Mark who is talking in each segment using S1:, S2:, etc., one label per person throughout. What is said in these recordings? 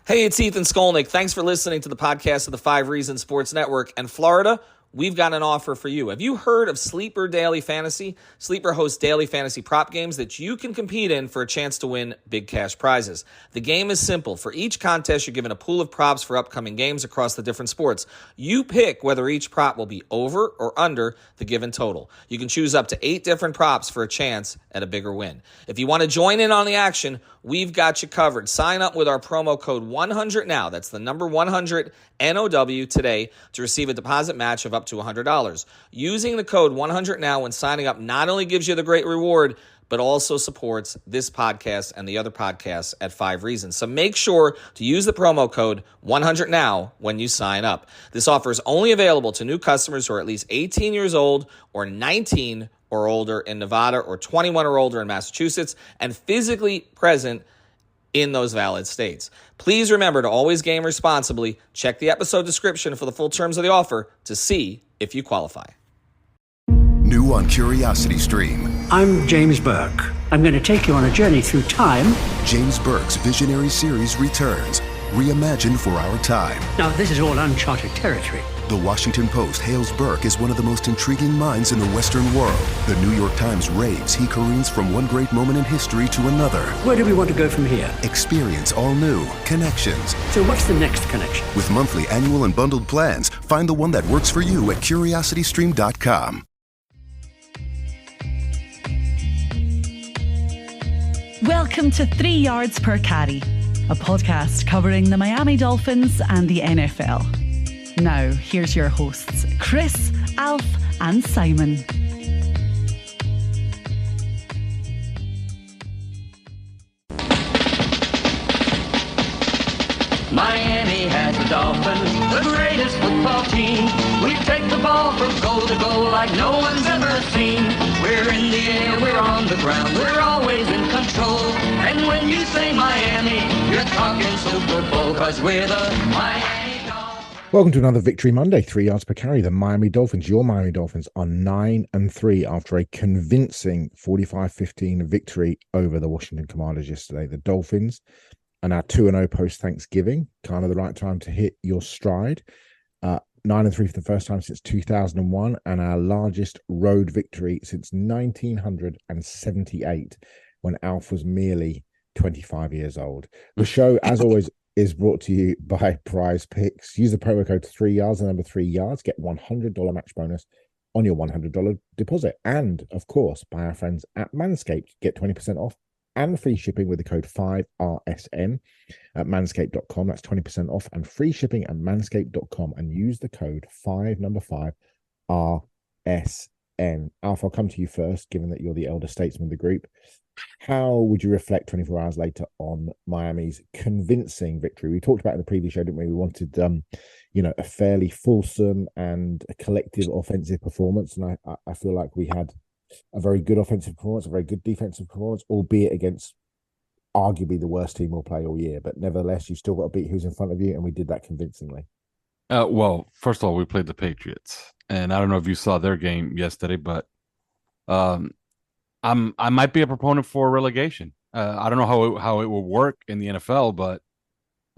S1: Hey, it's Ethan Skolnick. Thanks for listening to the podcast of the 5 Reasons Sports Network. And Florida, we've got an offer for you. Have you heard of Sleeper Daily Fantasy? Sleeper hosts daily fantasy prop games that you can compete in for a chance to win big cash prizes. The game is simple. For each contest, you're given a pool of props for upcoming games across the different sports. You pick whether each prop will be over or under the given total. You can choose up to 8 different props for a chance at a bigger win. If you want to join in on the action, we've got you covered. Sign up with our promo code 100NOW. That's the number 100 NOW today to receive a deposit match of up to $100. Using the code 100NOW when signing up not only gives you the great reward, but also supports this podcast and the other podcasts at 5 Reasons. So make sure to use the promo code 100NOW when you sign up. This offer is only available to new customers who are at least 18 years old or 19 or older in Nevada or 21 or older in Massachusetts and physically present in those valid states. Please remember to always game responsibly. Check the episode description for the full terms of the offer to see if you qualify.
S2: New on CuriosityStream.
S3: I'm James Burke. I'm going to take you on a journey through time.
S2: James Burke's visionary series returns, reimagined for our time.
S3: Now, this is all uncharted territory.
S2: The Washington Post hails Burke as one of the most intriguing minds in the Western world. The New York Times raves he careens from one great moment in history to another.
S3: Where do we want to go from here?
S2: Experience all new connections.
S3: So what's the next connection?
S2: With monthly, annual, and bundled plans, find the one that works for you at CuriosityStream.com.
S4: Welcome to 3 Yards Per Carry, a podcast covering the Miami Dolphins and the NFL. Now, here's your hosts, Chris, Alf, and Simon.
S5: Miami has the Dolphins, the greatest football team. We take the ball from goal to goal like no one's ever seen. We're in the air, we're on the ground, we're always in control. And when you say Miami, you're talking Super Bowl, 'cause we're the Miami Dolphins.
S6: Welcome to another Victory Monday, 3 yards per carry. The Miami Dolphins, your Miami Dolphins, are 9-3 after a convincing 45-15 victory over the Washington Commanders yesterday. The Dolphins are now 2-0 post-Thanksgiving, kind of the right time to hit your stride. 9-3 for the first time since 2001, and our largest road victory since 1978, when Alf was merely 25 years old. The show, as always, is brought to you by Prize Picks. Use the promo code 3 yards, the number 3 yards, get $100 match bonus on your $100 deposit. And, of course, by our friends at Manscaped, get 20% off and free shipping with the code 5RSN at manscaped.com. That's 20% off and free shipping at manscaped.com, and use the code 5RSN. Alf, I'll come to you first, given that you're the elder statesman of the group. How would you reflect 24 hours later on Miami's convincing victory? We talked about it in the previous show, didn't we? We wanted, a fairly fulsome and a collective offensive performance, and I feel like we had a very good offensive performance, a very good defensive performance, albeit against arguably the worst team we'll play all year. But nevertheless, you've still got to beat who's in front of you, and we did that convincingly.
S7: Well, first of all, we played the Patriots, and I don't know if you saw their game yesterday, but I might be a proponent for relegation. I don't know how it will work in the NFL, but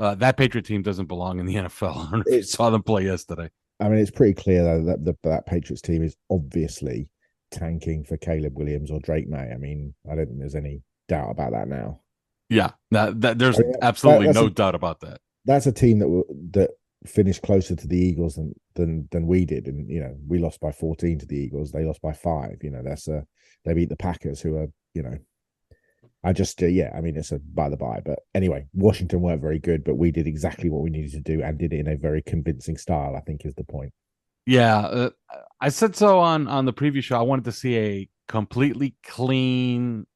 S7: that Patriot team doesn't belong in the NFL. I don't know if you saw them play yesterday.
S6: I mean, it's pretty clear though that Patriots team is obviously tanking for Caleb Williams or Drake May. I mean, I don't think there's any doubt about that now.
S7: Yeah, there's absolutely no doubt about that.
S6: That's a team that finished closer to the Eagles than we did, and we lost by 14 to the Eagles. They lost by 5. They beat the Packers, who are it's a by the by. But anyway, Washington weren't very good, but we did exactly what we needed to do and did it in a very convincing style, I think is the point.
S7: Yeah, I said so on the previous show. I wanted to see a completely clean,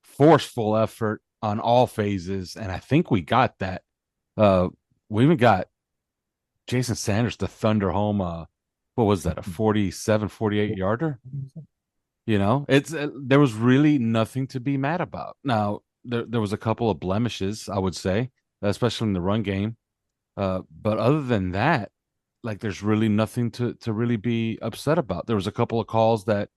S7: forceful effort on all phases, and I think we got that. We even got Jason Sanders to thunder home what was that, a 47, 48 yarder? There was really nothing to be mad about. Now, there was a couple of blemishes, I would say, especially in the run game. But other than that, there's really nothing to really be upset about. There was a couple of calls that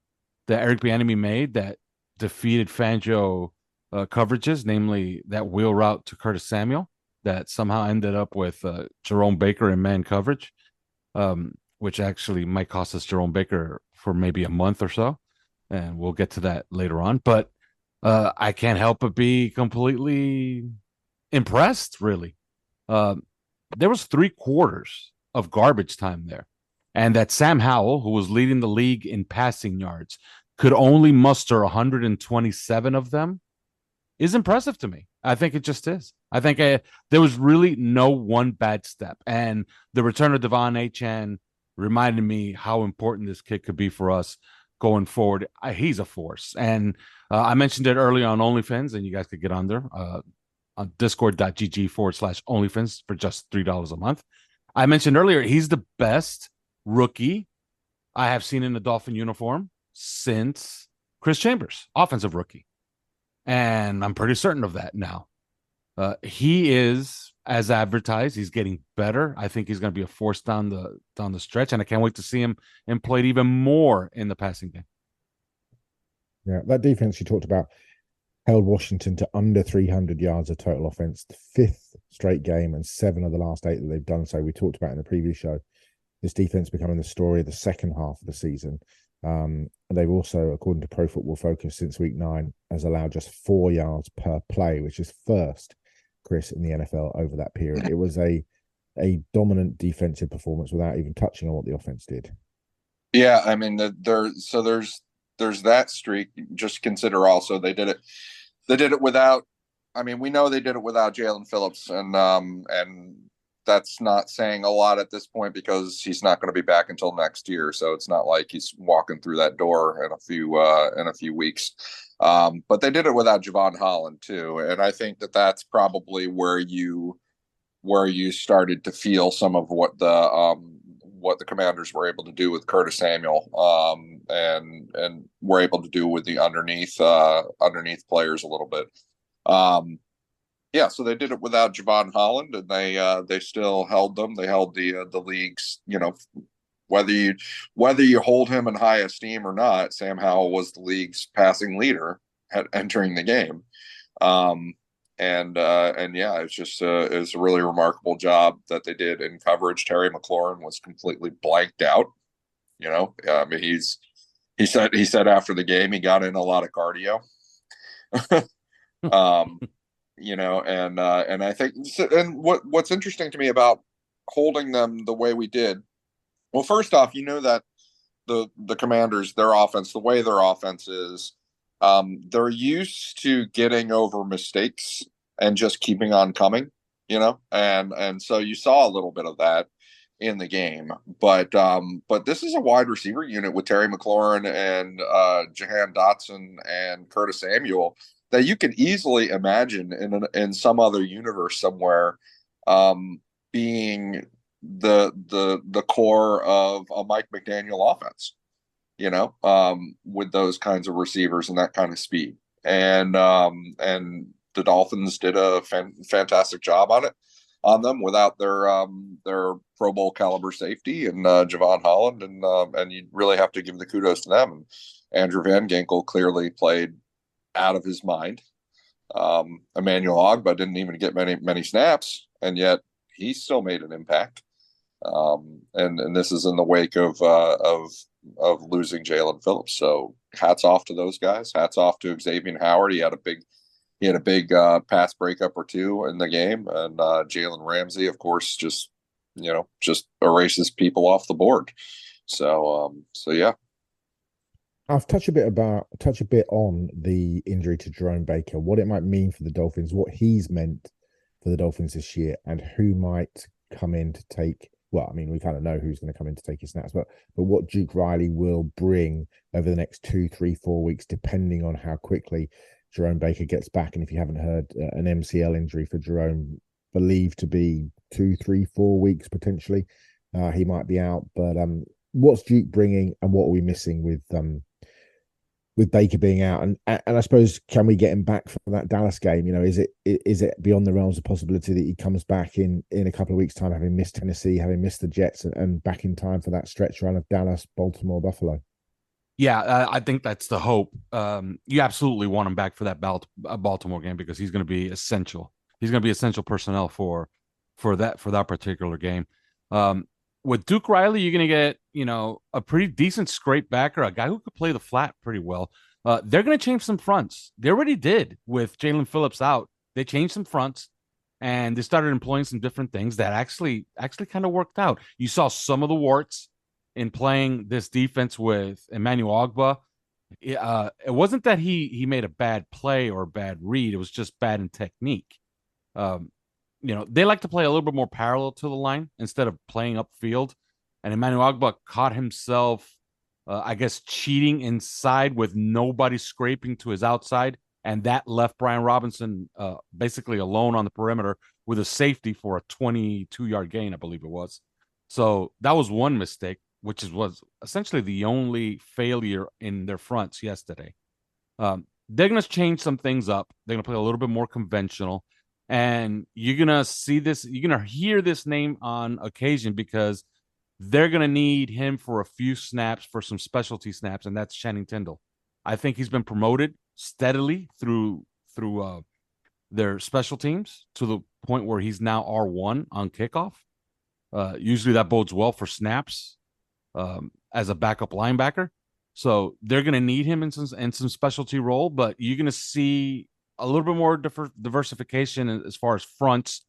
S7: Eric Bieniemy made that defeated Fangio coverages, namely that wheel route to Curtis Samuel. that somehow ended up with Jerome Baker in man coverage, which actually might cost us Jerome Baker for maybe a month or so. And we'll get to that later on. But I can't help but be completely impressed, really. There was 3/4 of garbage time there. And that Sam Howell, who was leading the league in passing yards, could only muster 127 of them is impressive to me. I think it just is. I think there was really no one bad step. And the return of Devon Achane reminded me how important this kid could be for us going forward. He's a force. And I mentioned it earlier on OnlyFans, and you guys could get on there on discord.gg/OnlyFans for just $3 a month. I mentioned earlier, he's the best rookie I have seen in a Dolphin uniform since Chris Chambers, offensive rookie. And I'm pretty certain of that now. He is, as advertised, he's getting better. I think he's going to be a force down the stretch, and I can't wait to see him played even more in the passing game.
S6: Yeah, that defense you talked about held Washington to under 300 yards of total offense, the 5th straight game, and 7 of the last 8 that they've done so. We talked about in the previous show, this defense becoming the story of the second half of the season. And they've also, according to Pro Football Focus, since week 9, has allowed just 4 yards per play, which is first, Chris, in the NFL over that period. It was a dominant defensive performance without even touching on what the offense did.
S8: Yeah, I mean, there's that streak. Just consider also they did it without. I mean, we know they did it without Jalen Phillips, and that's not saying a lot at this point because he's not going to be back until next year. So it's not like he's walking through that door in a few weeks. But they did it without Javon Holland too, and I think that's probably where you started to feel some of what the Commanders were able to do with Curtis Samuel, and were able to do with the underneath players a little bit. Yeah, so they did it without Javon Holland, and they still held them. They held the league's, whether you hold him in high esteem or not, Sam Howell was the league's passing leader entering the game. And yeah, it's a really remarkable job that they did in coverage. Terry McLaurin was completely blanked out. I mean, he said after the game he got in a lot of cardio. And I think, and what's interesting to me about holding them the way we did, well, first off, that the Commanders, their offense, the way their offense is, they're used to getting over mistakes and just keeping on coming, and so you saw a little bit of that in the game, but this is a wide receiver unit with Terry McLaurin and Jahan Dotson and Curtis Samuel that you can easily imagine in some other universe somewhere being the core of a Mike McDaniel offense, with those kinds of receivers and that kind of speed. And the Dolphins did a fantastic job on them without their Pro Bowl caliber safety and Javon Holland, and you really have to give the kudos to them. And Andrew Van Ginkel clearly played out of his mind. Emmanuel Ogbah didn't even get many snaps, and yet he still made an impact. And this is in the wake of losing Jalen Phillips. So hats off to those guys. Hats off to Xavier Howard. He had a big pass breakup or two in the game, and Jalen Ramsey, of course, just erases people off the board. So yeah.
S6: I'll touch a bit on the injury to Jerome Baker, what it might mean for the Dolphins, what he's meant for the Dolphins this year, and who might come in to take. Well, I mean, we kind of know who's going to come in to take his snaps, but what Duke Riley will bring over the next 2, 3, 4 weeks, depending on how quickly Jerome Baker gets back. And if you haven't heard, an MCL injury for Jerome, believed to be 2, 3, 4 weeks potentially. He might be out, but what's Duke bringing, and what are we missing with Baker being out? And I suppose, can we get him back for that Dallas game? Is it beyond the realms of possibility that he comes back in a couple of weeks' time, having missed Tennessee, having missed the Jets, and back in time for that stretch run of Dallas, Baltimore, Buffalo?
S7: Yeah, I think that's the hope. You absolutely want him back for that Baltimore game because he's going to be essential. He's going to be essential personnel for that particular game. With Duke Riley, you're going to get, a pretty decent scrape backer, a guy who could play the flat pretty well. They're going to change some fronts. They already did with Jalen Phillips out. They changed some fronts, and they started employing some different things that actually kind of worked out. You saw some of the warts in playing this defense with Emmanuel Ogbah. It wasn't that he made a bad play or a bad read. It was just bad in technique. They like to play a little bit more parallel to the line instead of playing upfield. And Emmanuel Ogbah caught himself, cheating inside with nobody scraping to his outside. And that left Brian Robinson basically alone on the perimeter with a safety for a 22-yard gain, I believe it was. So that was one mistake, which was essentially the only failure in their fronts yesterday. They're going to change some things up. They're going to play a little bit more conventional. And you're going to see this, you're going to hear this name on occasion because they're going to need him for a few snaps, for some specialty snaps, and that's Channing Tindall. I think he's been promoted steadily through their special teams to the point where he's now R1 on kickoff. Usually that bodes well for snaps as a backup linebacker. So they're going to need him in some specialty role, but you're going to see a little bit more diversification as far as fronts,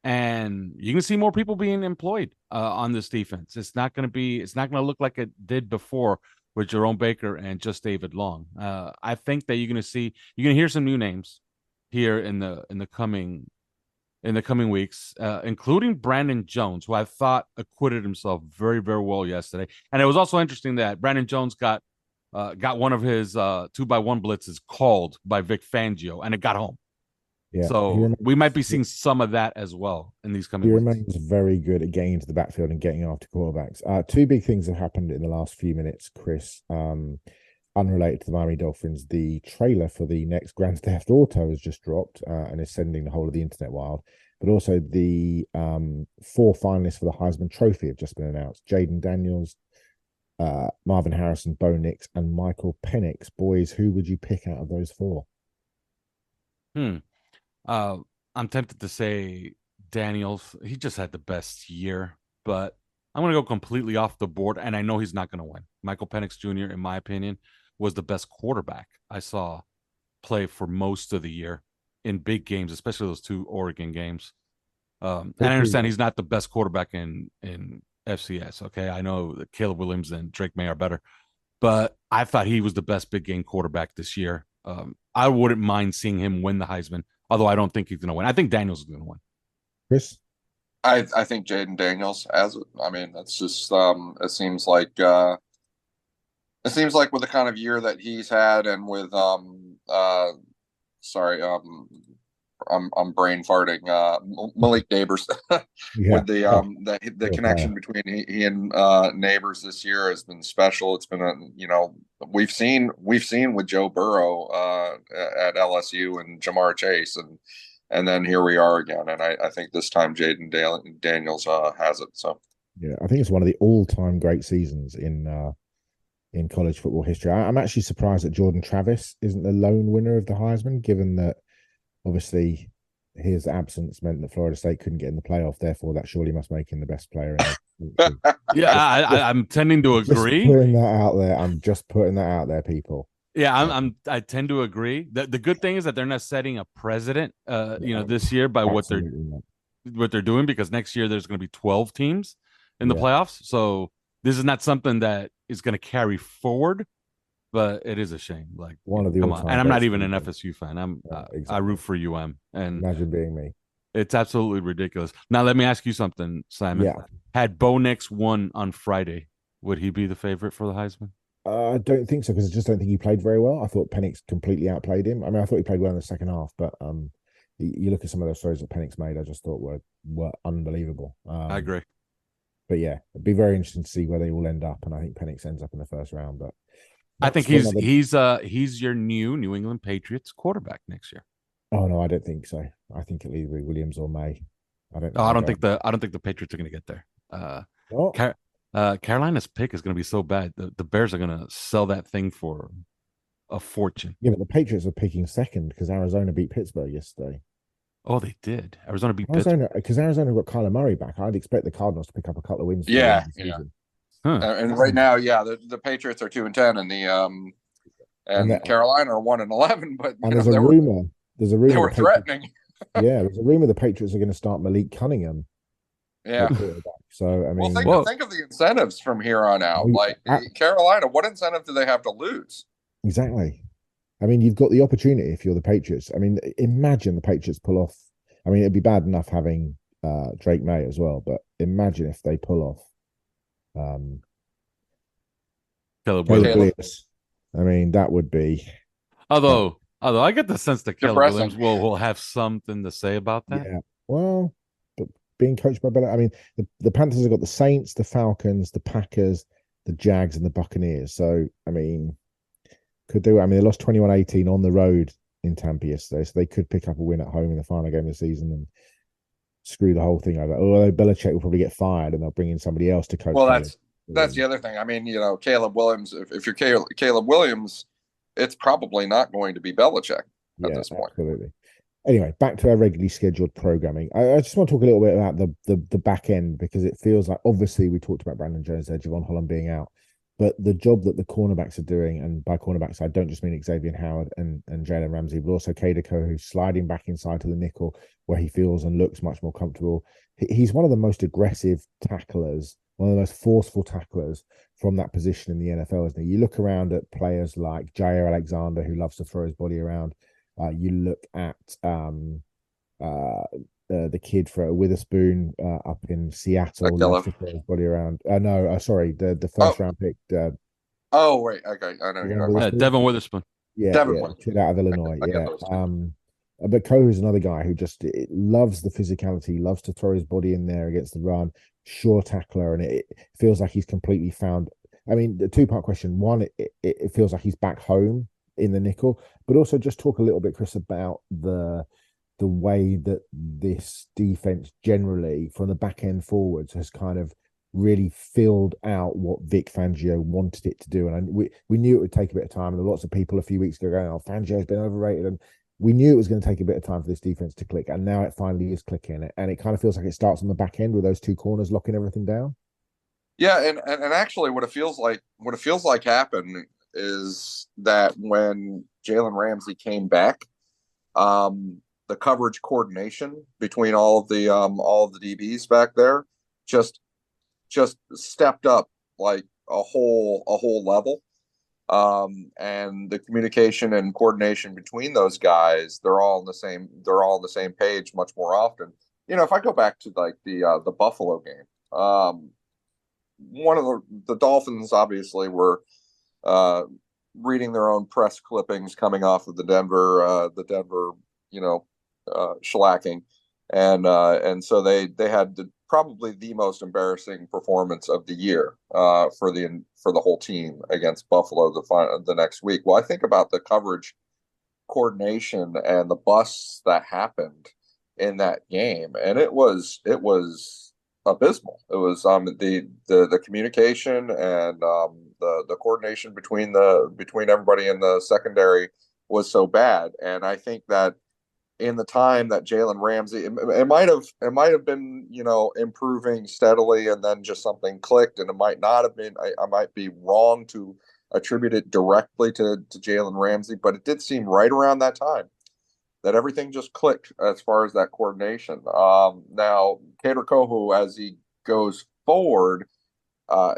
S7: and you can see more people being employed on this defense. It's not going to look like it did before with Jerome Baker and just David Long. I think that you're going to hear some new names here in the coming weeks, including Brandon Jones, who I thought acquitted himself very, very well yesterday. And it was also interesting that Brandon Jones got one of his 2x1 blitzes called by Vic Fangio, and it got home. Yeah, so we might be seeing some of that as well in these coming weeks.
S6: He remains very good at getting into the backfield and getting after quarterbacks. Two big things have happened in the last few minutes, Chris. Unrelated to the Miami Dolphins, the trailer for the next Grand Theft Auto has just dropped and is sending the whole of the internet wild. But also the 4 finalists for the Heisman Trophy have just been announced. Jaden Daniels, Marvin Harrison, Bo Nix, and Michael Penix. Boys, who would you pick out of those 4?
S7: I'm tempted to say Daniels. He just had the best year, but I'm going to go completely off the board, and I know he's not going to win. Michael Penix Jr., in my opinion, was the best quarterback I saw play for most of the year in big games, especially those 2 Oregon games. And I understand he's not the best quarterback in FCS. Okay, I know that Caleb Williams and Drake May are better, but I thought he was the best big game quarterback this year. I wouldn't mind seeing him win the Heisman, although I don't think he's going to win. I think Daniels is going to win.
S6: Chris?
S8: I think Jaden Daniels that's just it seems like with the kind of year that he's had, and with I'm brain farting. Malik Neighbors with the connection between he and Neighbors this year has been special. It's been we've seen with Joe Burrow at LSU and Jamar Chase, and then here we are again. And I think this time Jaden Daniels has it. So
S6: yeah, I think it's one of the all-time great seasons in college football history. I'm actually surprised that Jordan Travis isn't the lone winner of the Heisman, given that obviously his absence meant that Florida State couldn't get in the playoff. Therefore, that surely must make him the best player in the
S7: Yeah, I'm tending to agree.
S6: I'm just putting that out there, people.
S7: Yeah, I tend to agree. The good thing is that they're not setting a precedent, this year by what they're doing, because next year there's going to be 12 teams in the playoffs. So this is not something that is going to carry forward, but it is a shame. Like,
S6: one of the
S7: come on, and I'm not even an FSU fan. Exactly. I root for UM, and
S6: imagine being me.
S7: It's absolutely ridiculous. Now let me ask you something, Simon.
S6: Yeah.
S7: Had Bo Nix won on Friday, would he be the favorite for the Heisman?
S6: I don't think so, because I just don't think he played very well. I thought Penix completely outplayed him. I mean, I thought he played well in the second half, but you look at some of those throws that Penix made, I just thought were unbelievable.
S7: I agree.
S6: But yeah, it'd be very interesting to see where they all end up, and I think Penix ends up in the first round. But
S7: I think he's your new New England Patriots quarterback next year.
S6: Oh no, I don't think so. I think it'll either be Williams or May. I don't think
S7: the Patriots are going to get there. Carolina's pick is going to be so bad. The Bears are going to sell that thing for a fortune.
S6: Yeah, but the Patriots are picking second because Arizona beat Pittsburgh yesterday.
S7: Oh, they did. Arizona beat Pittsburgh.
S6: Arizona, because Arizona got Kyler Murray back. I'd expect the Cardinals to pick up a couple of wins for the end
S8: Yeah,
S6: of the
S8: yeah.
S6: season.
S7: Huh.
S8: And right now, the Patriots are 2-10, and
S6: And
S8: Carolina are 1-11. But
S6: and there's a rumor. There's a rumor
S8: they were
S6: the Patriots,
S8: threatening.
S6: yeah, there's a rumor the Patriots are going to start Malik Cunningham
S8: Yeah.
S6: at quarterback. So I
S8: Well,
S6: mean,
S8: think of the incentives from here on out. Like
S6: I-
S8: Carolina, what incentive do they have to lose?
S6: exactly. I mean, you've got the opportunity if you're the Patriots. I mean, imagine the Patriots pull off. I mean, it'd be bad enough having Drake May as well, but imagine if they pull off
S7: Caleb
S6: Caleb
S7: Williams.
S6: Williams. I mean, that would be.
S7: Although I get the sense that Caleb
S8: Depressing.
S7: Williams will have something to say about that.
S6: Yeah. Well, but being coached by Belichick, I mean, the Panthers have got the Saints, the Falcons, the Packers, the Jags, and the Buccaneers. So, I mean, could do. I mean, they lost 21-18 on the road in Tampa yesterday, so they could pick up a win at home in the final game of the season and screw the whole thing over. Although Belichick will probably get fired and they'll bring in somebody else to coach.
S8: Well, that's the other thing. I mean, Caleb Williams. If you're Caleb Williams, it's probably not going to be Belichick at this point.
S6: Absolutely. Anyway, back to our regularly scheduled programming. I just want to talk a little bit about the back end, because it feels like, obviously we talked about Brandon Jones there, Javon Holland being out, but the job that the cornerbacks are doing, and by cornerbacks I don't just mean Xavier Howard and Jalen Ramsey, but also Kadeko, who's sliding back inside to the nickel where he feels and looks much more comfortable. He's one of the most aggressive tacklers, one of the most forceful tacklers from that position in the NFL, isn't he? You look around at players like Jair Alexander, who loves to throw his body around. You look at the kid for Witherspoon up in Seattle, loves to throw his body around. Sorry, the first round pick.
S8: Oh, wait, okay, I know.
S7: Devin Witherspoon.
S6: Kid out of Illinois. But Kohu is another guy who just loves the physicality, loves to throw his body in there against the run, sure tackler, and it feels like he's completely found. I mean, the two-part question. One, it feels like he's back home in the nickel, but also just talk a little bit, Chris, about the way that this defense generally from the back end forwards has kind of really filled out what Vic Fangio wanted it to do. And we knew it would take a bit of time. And there were lots of people a few weeks ago going, "Oh, Fangio's been overrated." And we knew it was going to take a bit of time for this defense to click. And now it finally is clicking. And it kind of feels like it starts on the back end with those two corners locking everything down.
S8: Yeah, and actually what it feels like happened is that when Jalen Ramsey came back, the coverage coordination between all of the DBs back there just stepped up like a whole level. And the communication and coordination between those guys, they're all on the same page much more often. If I go back to like the Buffalo game, one of the Dolphins obviously were reading their own press clippings coming off of the Denver shellacking, and so they had probably the most embarrassing performance of the year for the whole team against Buffalo the next week. Well, I think about the coverage coordination and the busts that happened in that game, and it was abysmal. It was the communication and the coordination between everybody in the secondary was so bad. And I think that in the time that Jalen Ramsey, it might have been improving steadily, and then just something clicked, and it might not have been. I might be wrong to attribute it directly to Jalen Ramsey, but it did seem right around that time that everything just clicked as far as that coordination. Now, Kader Kohu, as he goes forward,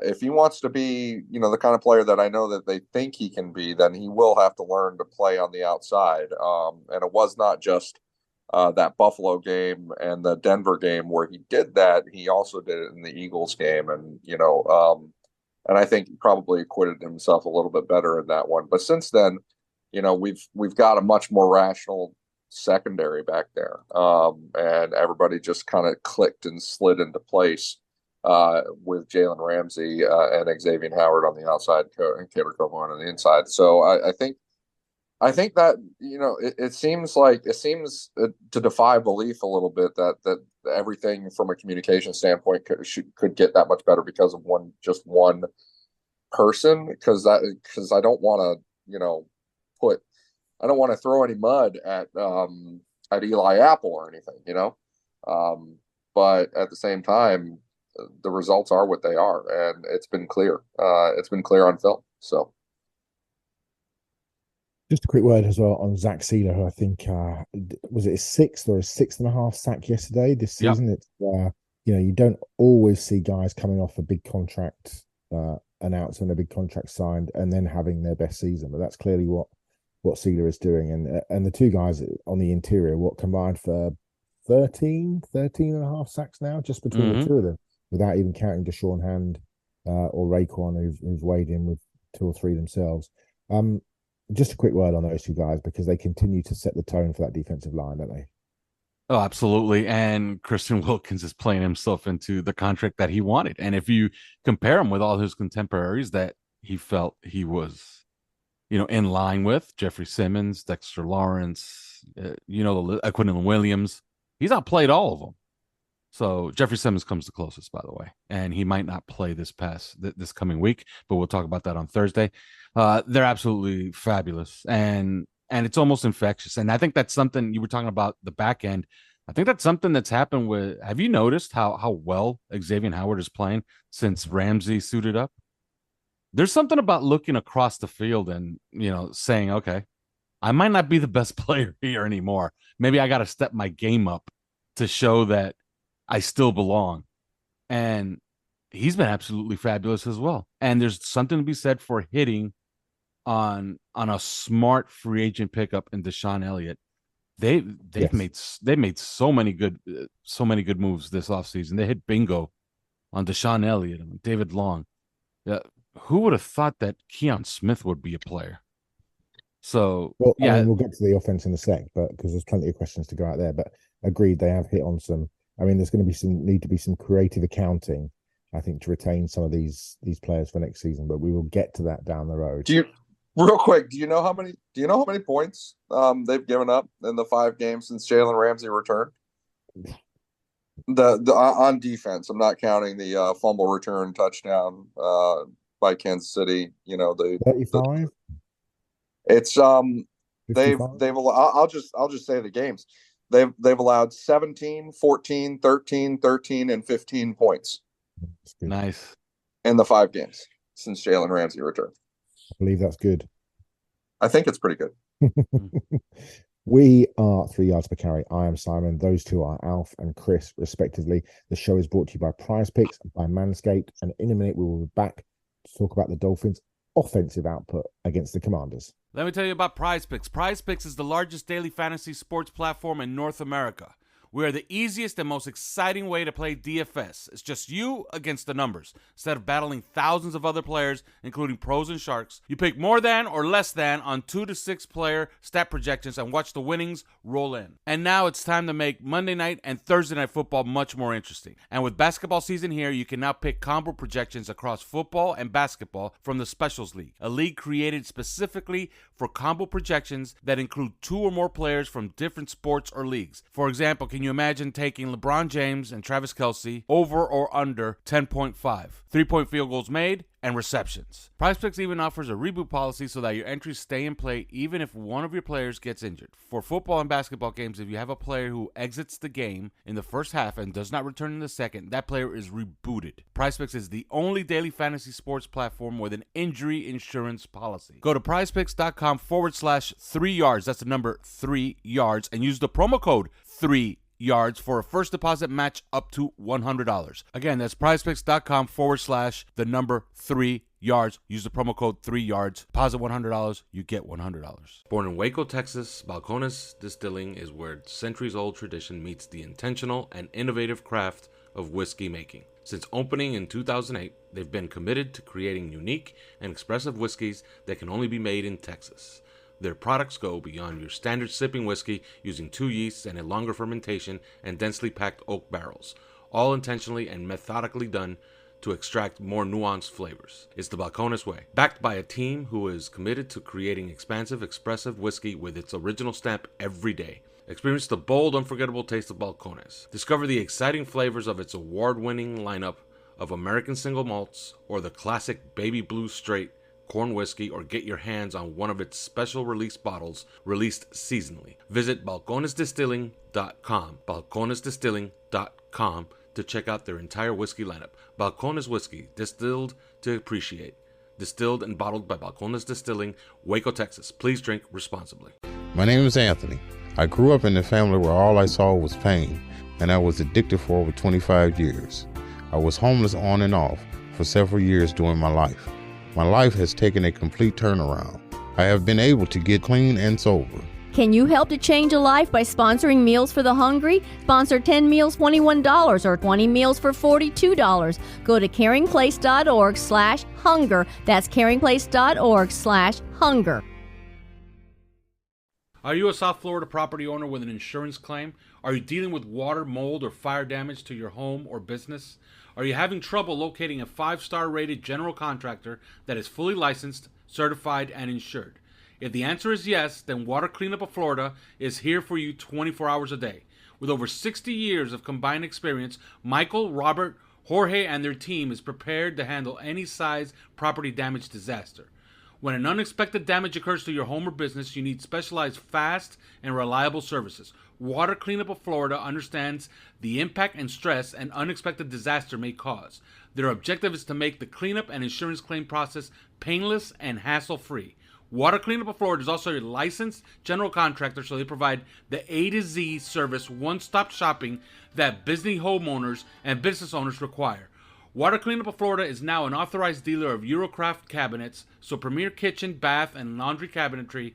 S8: if he wants to be, the kind of player that I know that they think he can be, then he will have to learn to play on the outside. And it was not just that Buffalo game and the Denver game where he did that. He also did it in the Eagles game, and and I think he probably acquitted himself a little bit better in that one. But since then, we've got a much more rational secondary back there, and everybody just kind of clicked and slid into place with Jalen Ramsey and Xavier Howard on the outside and Kader Kohu on the inside. So I think that it seems to defy belief a little bit that everything from a communication standpoint could get that much better because of one person. Because I don't want to throw any mud at Eli Apple or anything, but at the same time, the results are what they are, and it's been clear. It's been clear on film. So,
S6: just a quick word as well on Zach Sealer, who I think was it his sixth or his 6.5 sack yesterday this season. Yep. It's you don't always see guys coming off a big contract announcement, a big contract signed, and then having their best season. But that's clearly what Sealer is doing. And the two guys on the interior, what combined for 13.5 sacks now, just between the two of them, without even counting Deshaun Hand or Raekwon, who's weighed in with 2 or 3 themselves. Just a quick word on those two guys, because they continue to set the tone for that defensive line, don't they?
S7: Oh, absolutely. And Christian Wilkins is playing himself into the contract that he wanted. And if you compare him with all his contemporaries that he felt he was, in line with, Jeffrey Simmons, Dexter Lawrence, Quinton Williams, he's outplayed all of them. So Jeffrey Simmons comes the closest, by the way, and he might not play this coming week, but we'll talk about that on Thursday. They're absolutely fabulous, and it's almost infectious. And I think that's something you were talking about the back end. I think that's something that's happened with. Have you noticed how well Xavier Howard is playing since Ramsey suited up? There's something about looking across the field and saying, okay, I might not be the best player here anymore. Maybe I got to step my game up to show that I still belong. And he's been absolutely fabulous as well. And there's something to be said for hitting on a smart free agent pickup in Deshaun Elliott. They've made so many good moves this offseason. They hit bingo on Deshaun Elliott and David Long. Who would have thought that Keon Smith would be a player? So
S6: I mean, we'll get to the offense in a sec, but because there's plenty of questions to go out there. But agreed, they have hit on some. I mean, there's going to need to be some creative accounting, I think, to retain some of these players for next season. But we will get to that down the road.
S8: Real quick, do you know how many points they've given up in the 5 games since Jalen Ramsey returned? The on defense, I'm not counting the fumble return touchdown by Kansas City. The
S6: 35.
S8: It's 55? I'll just say the games. They've allowed 17, 14, 13, 13, and 15 points.
S7: Nice.
S8: In the 5 games since Jalen Ramsey returned.
S6: I believe that's good.
S8: I think it's pretty good.
S6: We are 3 yards per carry. I am Simon. Those two are Alf and Chris, respectively. The show is brought to you by Prize Picks and by Manscaped. And in a minute, we will be back to talk about the Dolphins' offensive output against the Commanders.
S9: Let me tell you about Prize Picks. Prize Picks is the largest daily fantasy sports platform in North America. We are the easiest and most exciting way to play DFS. It's just you against the numbers. Instead of battling thousands of other players, including pros and sharks, you pick more than or less than on 2 to 6 player stat projections and watch the winnings roll in. And now it's time to make Monday night and Thursday night football much more interesting. And with basketball season here, you can now pick combo projections across football and basketball from the Specials League, a league created specifically for combo projections that include 2 or more players from different sports or leagues. For example, can you imagine taking LeBron James and Travis Kelce over or under 10.5, 3-point field goals made, and receptions? PrizePicks even offers a reboot policy so that your entries stay in play even if one of your players gets injured. For football and basketball games, if you have a player who exits the game in the first half and does not return in the second, that player is rebooted. PrizePicks is the only daily fantasy sports platform with an injury insurance policy. Go to prizepicks.com/3 yards. That's the number 3 yards, and use the promo code 3 yards for a first deposit match up to $100. Again, that's prizepicks.com/3 yards. Use the promo code 3 yards. Deposit $100, you get $100. Born in Waco, Texas, Balcones Distilling is where centuries-old tradition meets the intentional and innovative craft of whiskey making. Since opening in 2008, they've been committed to creating unique and expressive whiskeys that can only be made in Texas. Their products go beyond your standard sipping whiskey using 2 yeasts and a longer fermentation and densely packed oak barrels, all intentionally and methodically done to extract more nuanced flavors. It's the Balcones way, backed by a team who is committed to creating expansive, expressive whiskey with its original stamp every day. Experience the bold, unforgettable taste of Balcones. Discover the exciting flavors of its award-winning lineup of American single malts or the classic baby blue straight corn whiskey, or get your hands on one of its special release bottles released seasonally. Visit balconesdistilling.com, balconesdistilling.com, to check out their entire whiskey lineup. Balcones Whiskey, distilled to appreciate. Distilled and bottled by Balcones Distilling, Waco, Texas. Please drink responsibly.
S10: My name is Anthony. I grew up in a family where all I saw was pain, and I was addicted for over 25 years. I was homeless on and off for several years during my life. My life has taken a complete turnaround. I have been able to get clean and sober.
S11: Can you help to change a life by sponsoring Meals for the Hungry? Sponsor 10 meals, $21, or 20 meals for $42. Go to caringplace.org/hunger. That's caringplace.org/hunger.
S9: Are you a South Florida property owner with an insurance claim? Are you dealing with water, mold, or fire damage to your home or business? Are you having trouble locating a 5-star rated general contractor that is fully licensed, certified, and insured? If the answer is yes, then Water Cleanup of Florida is here for you 24 hours a day. With over 60 years of combined experience, Michael, Robert, Jorge, and their team is prepared to handle any size property damage disaster. When an unexpected damage occurs to your home or business, you need specialized, fast, and reliable services. Water Cleanup of Florida understands the impact and stress an unexpected disaster may cause. Their objective is to make the cleanup and insurance claim process painless and hassle-free. Water Cleanup of Florida is also a licensed general contractor, so they provide the A to Z service, one-stop shopping that busy homeowners and business owners require. Water Cleanup of Florida is now an authorized dealer of Eurocraft cabinets, so premier kitchen, bath, and laundry cabinetry,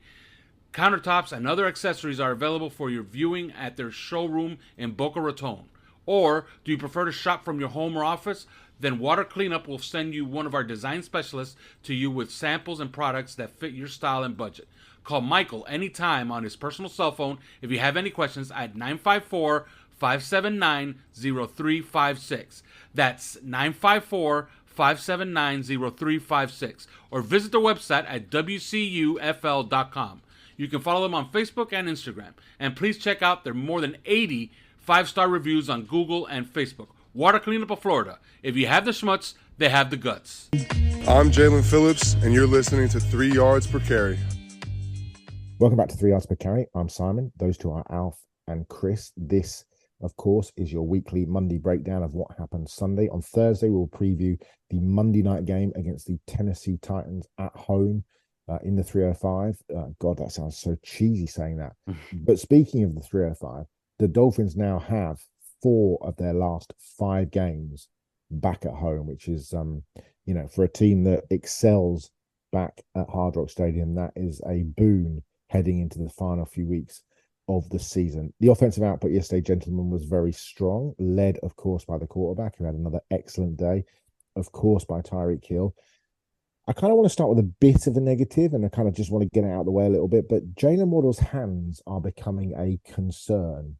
S9: countertops, and other accessories are available for your viewing at their showroom in Boca Raton. Or, do you prefer to shop from your home or office? Then Water Cleanup will send you one of our design specialists to you with samples and products that fit your style and budget. Call Michael anytime on his personal cell phone if you have any questions at 954-579-0356. That's 954-579-0356. Or visit their website at wcufl.com. You can follow them on Facebook and Instagram. And please check out their more than 80 5-star reviews on Google and Facebook. Water Cleanup of Florida. If you have the schmutz, they have the guts.
S12: I'm Jalen Phillips, and you're listening to 3 Yards Per Carry.
S6: Welcome back to 3 Yards Per Carry. I'm Simon. Those two are Alf and Chris. This, of course, is your weekly Monday breakdown of what happened Sunday. On Thursday, we'll preview the Monday night game against the Tennessee Titans at home in the 305. God, that sounds so cheesy saying that. But speaking of the 305, the Dolphins now have 4 of their last 5 games back at home, which is, for a team that excels back at Hard Rock Stadium, that is a boon heading into the final few weeks of the season. The offensive output yesterday, gentlemen, was very strong, led, of course, by the quarterback, who had another excellent day, of course, by Tyreek Hill. I kind of want to start with a bit of a negative, and I kind of just want to get it out of the way a little bit, but Jalen Waddle's hands are becoming a concern.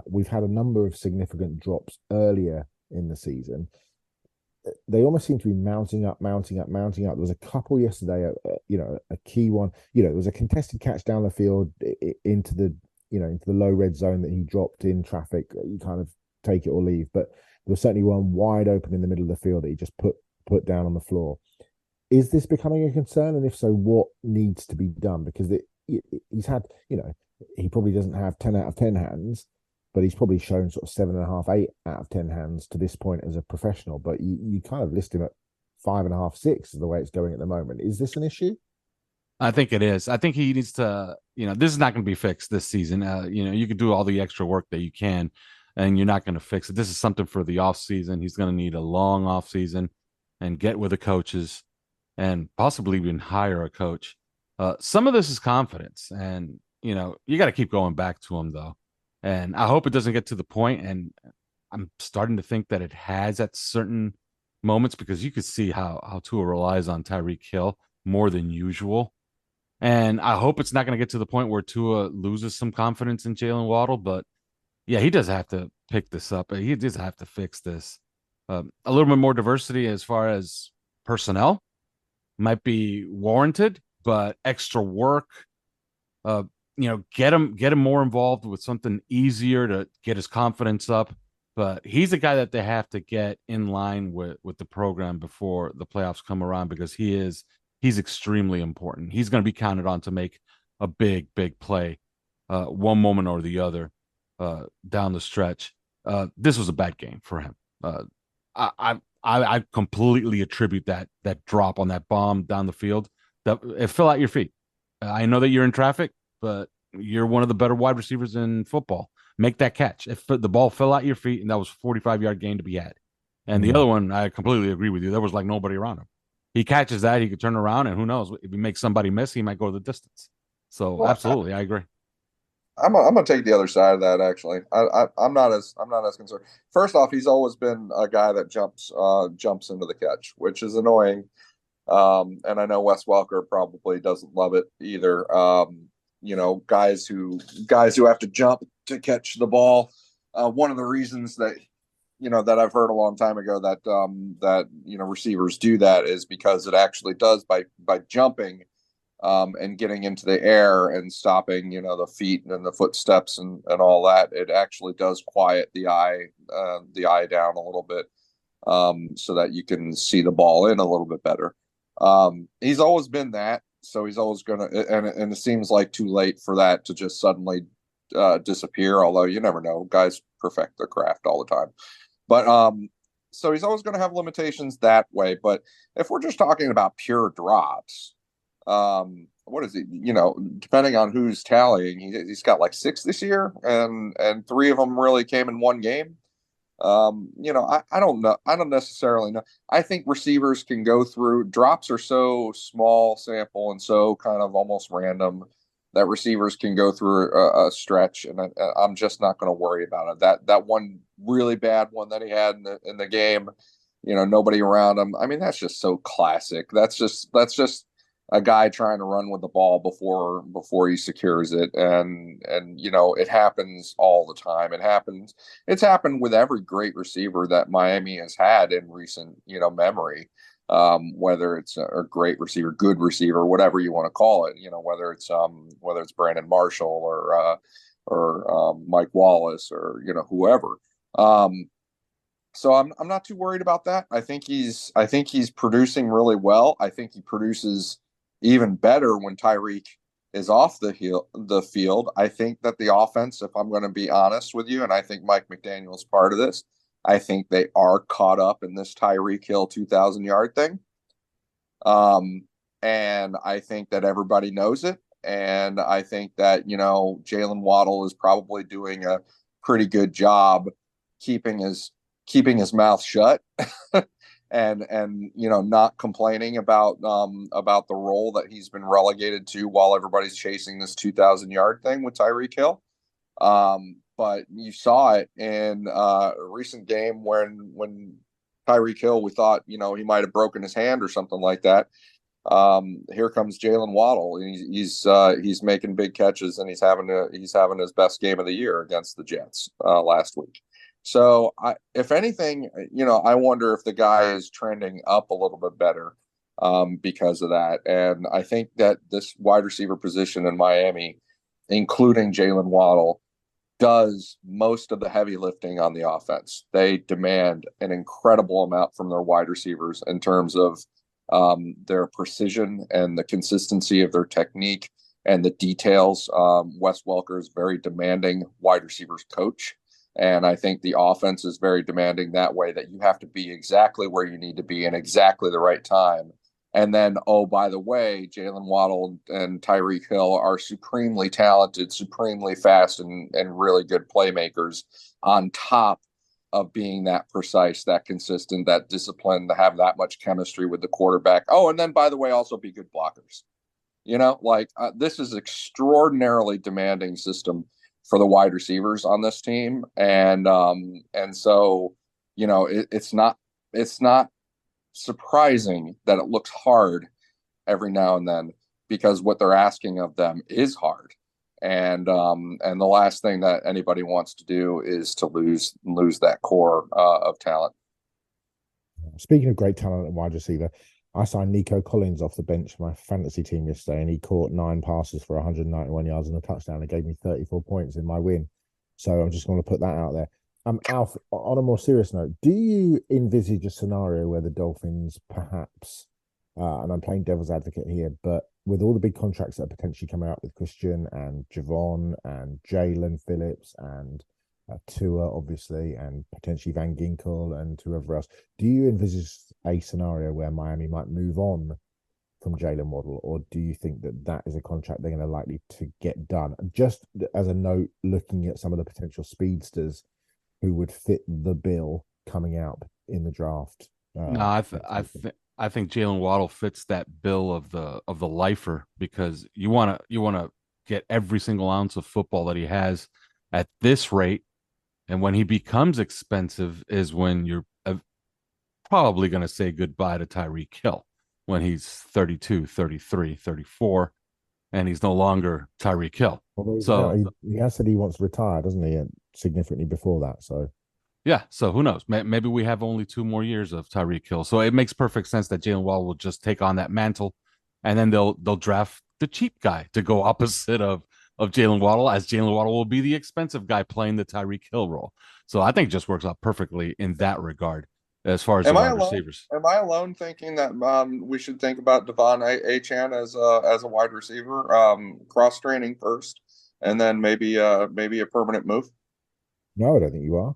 S6: We've had a number of significant drops earlier in the season. They almost seem to be mounting up. There was a couple yesterday, a key one. It was a contested catch down the field into the low red zone that he dropped in traffic. You kind of take it or leave. But there was certainly one wide open in the middle of the field that he just put down on the floor. Is this becoming a concern? And if so, what needs to be done? Because he's had, he probably doesn't have 10 out of 10 hands, but he's probably shown sort of 7.5, 8 out of 10 hands to this point as a professional. But you kind of list him at 5.5, 6 is the way it's going at the moment. Is this an issue?
S7: I think it is. I think he needs to, this is not going to be fixed this season. You can do all the extra work that you can, and you're not going to fix it. This is something for the off season. He's going to need a long off season and get with the coaches and possibly even hire a coach. Some of this is confidence, and, you got to keep going back to him, though. And I hope it doesn't get to the point, and I'm starting to think that it has at certain moments, because you could see how Tua relies on Tyreek Hill more than usual. And I hope it's not going to get to the point where Tua loses some confidence in Jalen Waddle. But, yeah, he does have to pick this up. He does have to fix this. A little bit more diversity as far as personnel might be warranted, but extra work, get him more involved with something easier to get his confidence up. But he's a guy that they have to get in line with the program before the playoffs come around, because he's he's extremely important. He's going to be counted on to make a big play, one moment or the other, down the stretch. This was a bad game for him. I completely attribute that drop on that bomb down the field. That it fell at your feet. I know that you're in traffic, but you're one of the better wide receivers in football. Make that catch. If the ball fell at your feet, and that was a 45-yard gain to be had. And the other one, I completely agree with you. There was like nobody around him. He catches that, he could turn around, and who knows? If he makes somebody miss, he might go the distance. So absolutely, I agree.
S8: I'm gonna take the other side of that. Actually, I'm not as concerned. First off, he's always been a guy that jumps into the catch, which is annoying. And I know Wes Welker probably doesn't love it either. Guys who have to jump to catch the ball. One of the reasons that that I've heard a long time ago that receivers do that is because it actually does by jumping. And getting into the air and stopping, the feet and the footsteps and all that, it actually does quiet the eye down a little bit, so that you can see the ball in a little bit better. He's always been that, so he's always gonna, and it seems like too late for that to just suddenly disappear. Although you never know, guys perfect their craft all the time, but so he's always going to have limitations that way. But if we're just talking about pure drops. What is he? Depending on who's tallying, he's got like 6 this year, and 3 of them really came in one game. I don't know. I don't necessarily know. I think receivers can go through drops are so small sample and so kind of almost random that receivers can go through a stretch, and I'm just not going to worry about it. That one really bad one that he had in the game, nobody around him. I mean, that's just so classic. That's just a guy trying to run with the ball before he secures it. And it happens all the time. It's happened with every great receiver that Miami has had in recent, memory. Whether it's a great receiver, good receiver, whatever you want to call it, whether it's Brandon Marshall or Mike Wallace or, whoever. So I'm not too worried about that. I think he's producing really well. I think he produces even better when Tyreek is off the field. I think that the offense, if I'm going to be honest with you, and I think Mike McDaniel's part of this, I think they are caught up in this Tyreek Hill 2,000-yard thing. And I think that everybody knows it. And I think that, Jalen Waddle is probably doing a pretty good job keeping his mouth shut. And not complaining about the role that he's been relegated to while everybody's chasing this 2,000-yard thing with Tyreek Hill. But you saw it in a recent game when Tyreek Hill, we thought he might have broken his hand or something like that. Here comes Jalen Waddle. He's making big catches, and he's having his best game of the year against the Jets last week. So, if anything, I wonder if the guy is trending up a little bit better because of that. And I think that this wide receiver position in Miami, including Jalen Waddle, does most of the heavy lifting on the offense. They demand an incredible amount from their wide receivers in terms of their precision and the consistency of their technique and the details. Wes Welker is very demanding wide receivers coach. And I think the offense is very demanding that way, that you have to be exactly where you need to be in exactly the right time. And then, oh, by the way, Jalen Waddle and Tyreek Hill are supremely talented, supremely fast, and really good playmakers on top of being that precise, that consistent, that disciplined, to have that much chemistry with the quarterback. Oh, and then, by the way, also be good blockers. This is extraordinarily demanding system for the wide receivers on this team. And so, it's not surprising that it looks hard every now and then, because what they're asking of them is hard. And the last thing that anybody wants to do is to lose that core of talent.
S6: Speaking of great talent at wide receiver, I signed Nico Collins off the bench for my fantasy team yesterday, and he caught 9 passes for 191 yards and a touchdown and gave me 34 points in my win. So I'm just going to put that out there. Alf, on a more serious note, do you envisage a scenario where the Dolphins perhaps and I'm playing devil's advocate here, but with all the big contracts that are potentially coming out with Christian and Javon and Jalen Phillips and Tua, obviously, and potentially Van Ginkel and whoever else, do you envisage a scenario where Miami might move on from Jalen Waddle, or do you think that that is a contract they're going to likely to get done? Just as a note, looking at some of the potential speedsters who would fit the bill coming out in the draft.
S7: No, I think Jalen Waddle fits that bill of the lifer, because you want to get every single ounce of football that he has at this rate, and when he becomes expensive is when you're probably going to say goodbye to Tyreek Hill when he's 32, 33, 34, and he's no longer Tyreek Hill.
S6: Well,
S7: so
S6: he has said he wants to retire, doesn't he? Significantly before that. So
S7: yeah, so who knows? Maybe we have only 2 more years of Tyreek Hill. So it makes perfect sense that Jalen Waddle will just take on that mantle, and then they'll draft the cheap guy to go opposite of Jalen Waddle, as Jalen Waddle will be the expensive guy playing the Tyreek Hill role. So I think it just works out perfectly in that regard as far as the wide receivers.
S8: Am I alone thinking that we should think about Devon Achane as a wide receiver, cross training first, and then maybe a permanent move?
S6: No, I don't think you are.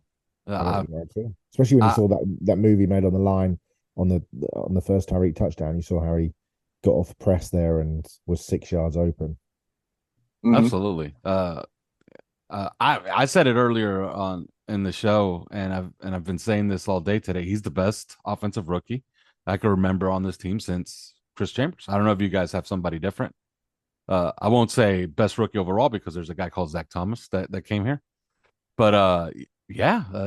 S6: Especially when you saw that movie made on the line on the first Tyreek touchdown. You saw how he got off press there and was 6 yards open.
S7: Mm-hmm. Absolutely. I said it earlier on in the show, and I've been saying this all day today. He's the best offensive rookie I can remember on this team since Chris Chambers. I don't know if you guys have somebody different. I won't say best rookie overall because there's a guy called Zach Thomas that came here, but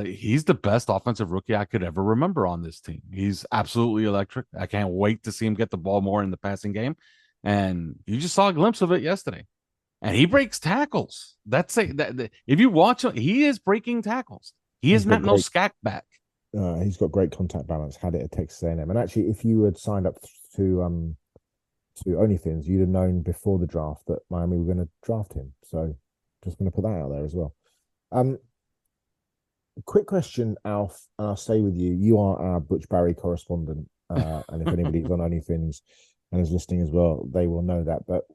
S7: he's the best offensive rookie I could ever remember on this team. He's absolutely electric. I can't wait to see him get the ball more in the passing game, and you just saw a glimpse of it yesterday. And he breaks tackles. If you watch him, he is breaking tackles. He is not no scack back.
S6: He's got great contact balance. Had it at Texas A&M. And actually, if you had signed up to OnlyFins, you'd have known before the draft that Miami were going to draft him. So just going to put that out there as well. Quick question, Alf, and I'll stay with you. You are our Butch Barry correspondent. And if anybody's on OnlyFins and is listening as well, they will know that. But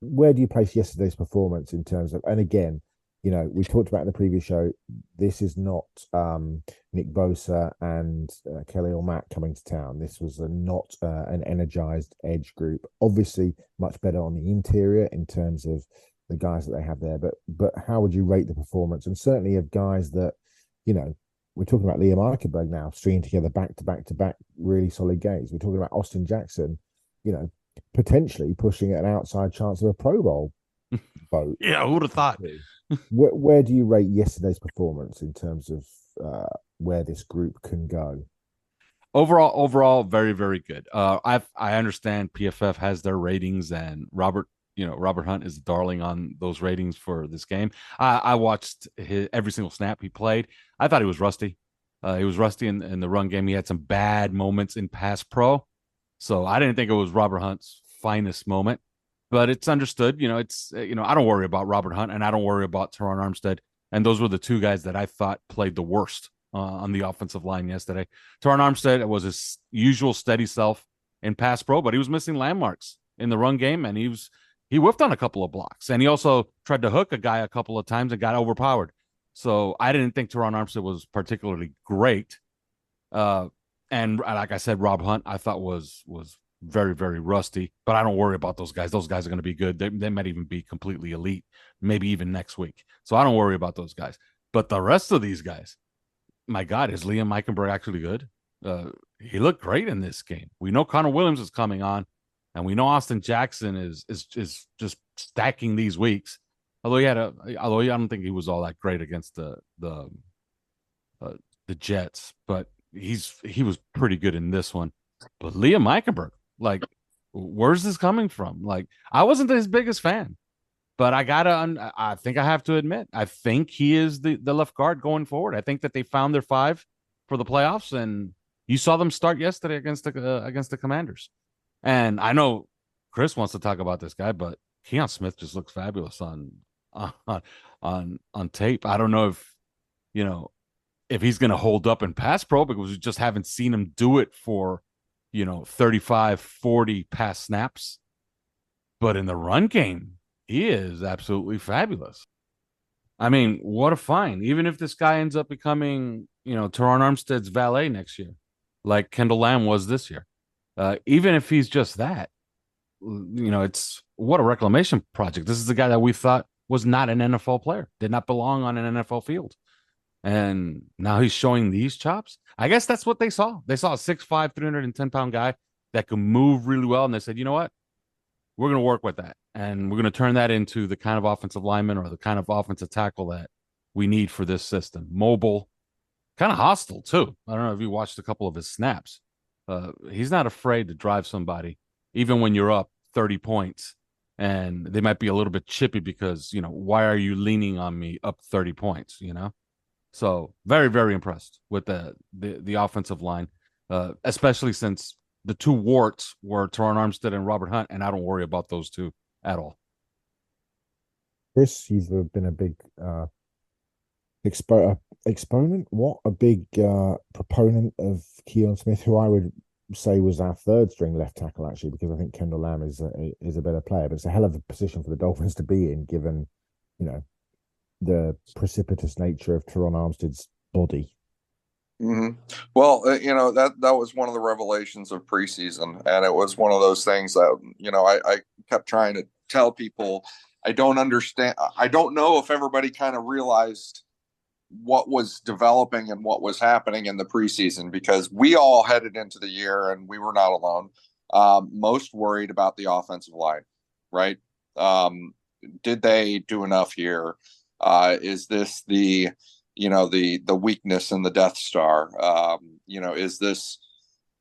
S6: where do you place yesterday's performance in terms of, and again, we talked about in the previous show, this is not Nick Bosa and Kelly Mack coming to town. This was not an energized edge group. Obviously, much better on the interior in terms of the guys that they have there. But how would you rate the performance? And certainly of guys that, we're talking about Liam Eichenberg now, stringing together back to back to back really solid games. We're talking about Austin Jackson, potentially pushing at an outside chance of a Pro Bowl vote.
S7: Yeah, who would have thought?
S6: Where do you rate yesterday's performance in terms of where this group can go?
S7: Overall, very, very good. I understand PFF has their ratings, and Robert Hunt is the darling on those ratings for this game. I watched every single snap he played. I thought he was rusty. He was rusty in the run game. He had some bad moments in pass pro. So I didn't think it was Robert Hunt's finest moment, but it's understood. I don't worry about Robert Hunt, and I don't worry about Teron Armstead. And those were the 2 guys that I thought played the worst on the offensive line yesterday. Teron Armstead was his usual steady self in pass pro, but he was missing landmarks in the run game, and he whiffed on a couple of blocks, and he also tried to hook a guy a couple of times and got overpowered. So I didn't think Teron Armstead was particularly great. And like I said, Rob Hunt, I thought was very, very rusty, but I don't worry about those guys. Those guys are going to be good. They might even be completely elite, maybe even next week. So I don't worry about those guys. But the rest of these guys, my God, is Liam Eichenberg actually good? He looked great in this game. We know Connor Williams is coming on, and we know Austin Jackson is just stacking these weeks. Although I don't think he was all that great against the Jets, but he was pretty good in this one. But Liam Eichenberg, where's this coming from? I wasn't his biggest fan, but I think I have to admit, I think he is the left guard going forward. I think that they found their 5 for the playoffs, and you saw them start yesterday against the Commanders. And I know Chris wants to talk about this guy, but Keon Smith just looks fabulous on tape. I don't know if he's going to hold up in pass pro, because we just haven't seen him do it for 35, 40 pass snaps. But in the run game, he is absolutely fabulous. I mean, what a find. Even if this guy ends up becoming, Teron Armstead's valet next year, like Kendall Lamb was this year. Even if he's just that, it's what a reclamation project. This is the guy that we thought was not an NFL player, did not belong on an NFL field. And now he's showing these chops. I guess that's what they saw. They saw a 6'5", 310-pound guy that could move really well. And they said, you know what? We're going to work with that. And we're going to turn that into the kind of offensive lineman or the kind of offensive tackle that we need for this system. Mobile, kind of hostile, too. I don't know if you watched a couple of his snaps. He's not afraid to drive somebody, even when you're up 30 points. And they might be a little bit chippy because, why are you leaning on me up 30 points, So very, very impressed with the offensive line, especially since the two warts were Teron Armstead and Robert Hunt, and I don't worry about those two at all.
S6: Chris, he's been a big exponent. What a big proponent of Keon Smith, who I would say was our third string left tackle, actually, because I think Kendall Lamb is a better player. But it's a hell of a position for the Dolphins to be in, given the precipitous nature of Teron Armstead's body.
S8: Mm-hmm. Well, that was one of the revelations of preseason, and it was one of those things that I kept trying to tell people. I don't understand. I don't know if everybody kind of realized what was developing and what was happening in the preseason, because we all headed into the year, and we were not alone, most worried about the offensive line, right? Did they do enough here? Is this the weakness in the Death Star? Is this,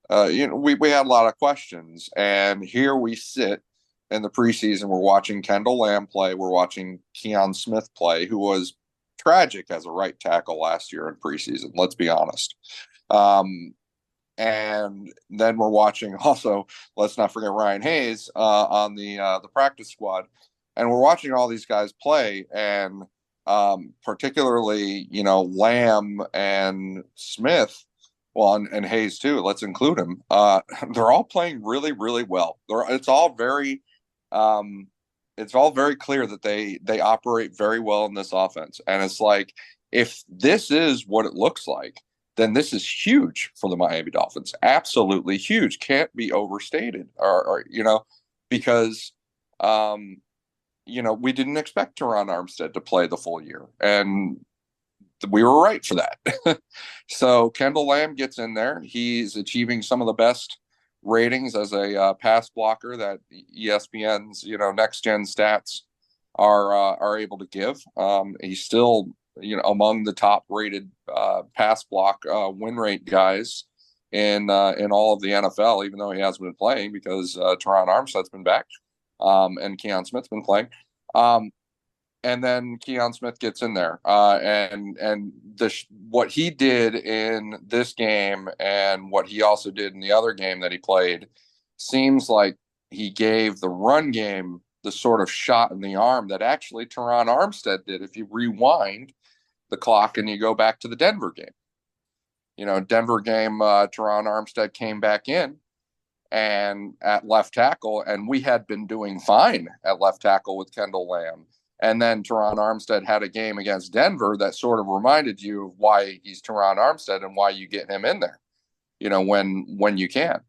S8: we had a lot of questions, and here we sit in the preseason. We're watching Kendall Lamb play. We're watching Keon Smith play, who was tragic as a right tackle last year in preseason. Let's be honest. And then we're watching also, let's not forget Ryan Hayes on the practice squad. And we're watching all these guys play, and particularly, Lamb and Smith, and Hayes too, let's include him. They're all playing really, really well. It's all very clear that they operate very well in this offense. And it's like, if this is what it looks like, then this is huge for the Miami Dolphins. Absolutely huge. Can't be overstated, or because, we didn't expect Teron Armstead to play the full year, and we were right for that. So Kendall Lamb gets in there. He's achieving some of the best ratings as a pass blocker that ESPN's next gen stats are able to give. He's still among the top rated pass block win rate guys in all of the NFL, even though he hasn't been playing because Teron Armstead's been back. And Keon Smith's been playing. And then Keon Smith gets in there. And what he did in this game and what he also did in the other game that he played seems like he gave the run game the sort of shot in the arm that actually Teron Armstead did. If you rewind the clock and you go back to the Denver game, Denver game, Teron Armstead came back in and at left tackle, and we had been doing fine at left tackle with Kendall Lamb. And then Teron Armstead had a game against Denver that sort of reminded you of why he's Teron Armstead and why you get him in there, when you can.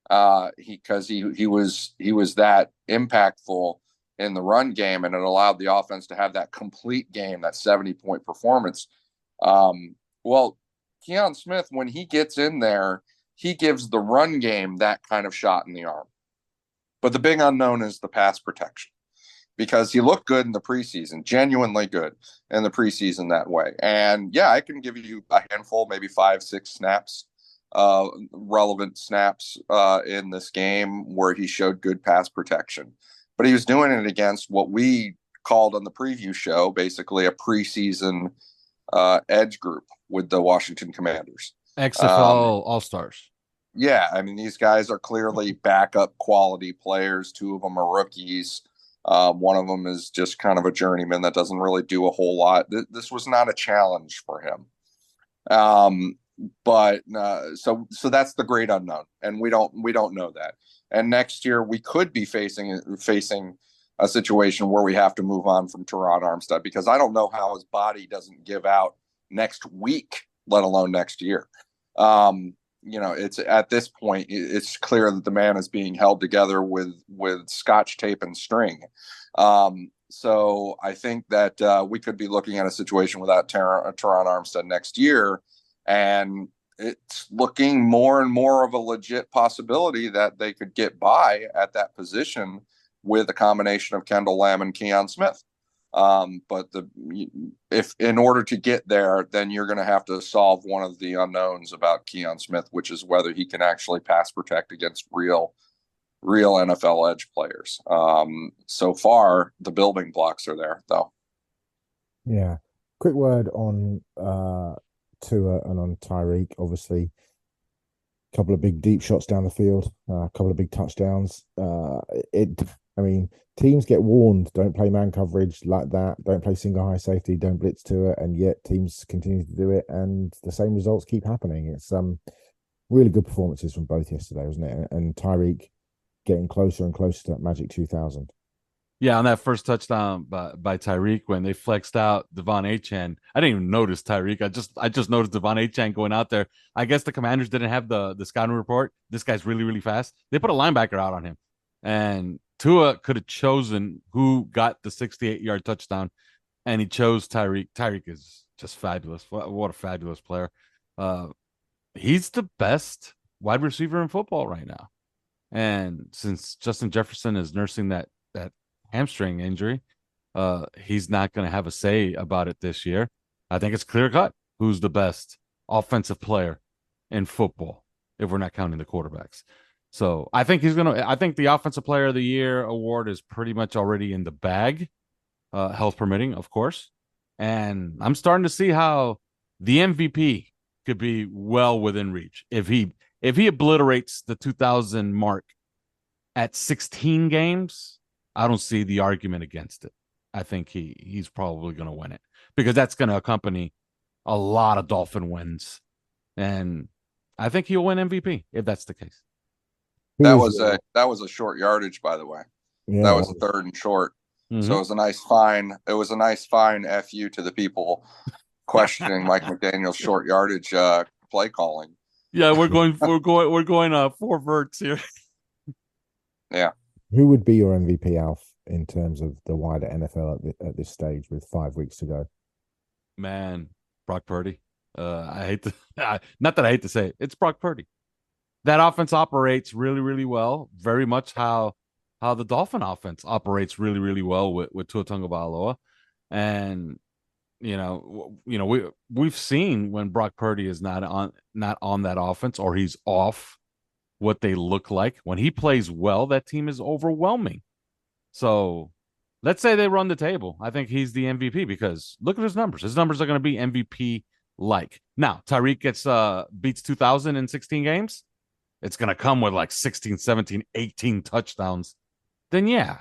S8: Because he was that impactful in the run game, and it allowed the offense to have that complete game, that 70-point performance. Well, Keon Smith, when he gets in there, he gives the run game that kind of shot in the arm. But the big unknown is the pass protection, because he looked good in the preseason, genuinely good in the preseason that way. And yeah, I can give you a handful, maybe 5-6 snaps, relevant snaps in this game where he showed good pass protection. But he was doing it against what we called on the preview show, basically a preseason edge group with the Washington Commanders.
S7: XFL All-Stars.
S8: Yeah, I mean, these guys are clearly backup quality players. 2 of them are rookies. One of them is just kind of a journeyman that doesn't really do a whole lot. This was not a challenge for him. so that's the great unknown, and we don't know that. And next year we could be facing a situation where we have to move on from Teron Armstead, because I don't know how his body doesn't give out next week, let alone next year. It's at this point, it's clear that the man is being held together with scotch tape and string. So I think that we could be looking at a situation without Teron Armstead next year, and it's looking more and more of a legit possibility that they could get by at that position with a combination of Kendall Lamb and Keon Smith. But if in order to get there, then you're going to have to solve one of the unknowns about Keon Smith, which is whether he can actually pass protect against real NFL edge players. So far, the building blocks are there, though.
S6: Yeah. Quick word on Tua and on Tyreek. Obviously, a couple of big deep shots down the field, a couple of big touchdowns. Teams get warned, don't play man coverage like that, don't play single high safety, don't blitz to it, and yet teams continue to do it, and the same results keep happening. It's really good performances from both yesterday, wasn't it? And Tyreek getting closer and closer to that magic 2,000.
S7: Yeah, on that first touchdown by Tyreek, when they flexed out Devon Achane, I didn't even notice Tyreek. I just noticed Devon Achane going out there. I guess the Commanders didn't have the scouting report. This guy's really, really fast. They put a linebacker out on him, and Tua could have chosen who got the 68-yard touchdown, and he chose Tyreek. Tyreek is just fabulous. What a fabulous player. He's the best wide receiver in football right now. And since Justin Jefferson is nursing that hamstring injury, he's not going to have a say about it this year. I think it's clear cut who's the best offensive player in football, if we're not counting the quarterbacks. So I think the Offensive Player of the Year award is pretty much already in the bag, health permitting, of course. And I'm starting to see how the MVP could be well within reach. If he obliterates the 2,000 mark at 16 games, I don't see the argument against it. I think he's probably going to win it, because that's going to accompany a lot of Dolphin wins. And I think he'll win MVP if that's the case.
S8: That was a short yardage, by the way.
S6: Yeah,
S8: that was a 3rd and short. Mm-hmm. So it was a nice fine. It was a nice fine FU to the people questioning Mike McDaniel's short yardage play calling.
S7: Yeah, we're going 4 verts here.
S8: Yeah.
S6: Who would be your MVP, Alf, in terms of the wider NFL at this stage with 5 weeks to go?
S7: Man, Brock Purdy. I hate to not that I hate to say it, it's Brock Purdy. That offense operates really, really well. Very much how the Dolphin offense operates really, really well with Tua Tagovailoa. And we've seen when Brock Purdy is not on that offense, or he's off, what they look like. When he plays well, that team is overwhelming. So let's say they run the table. I think he's the MVP, because look at his numbers. His numbers are going to be MVP-like. Now, Tyreek beats 2,000 in 16 games. It's going to come with like 16, 17, 18 touchdowns. Then, yeah,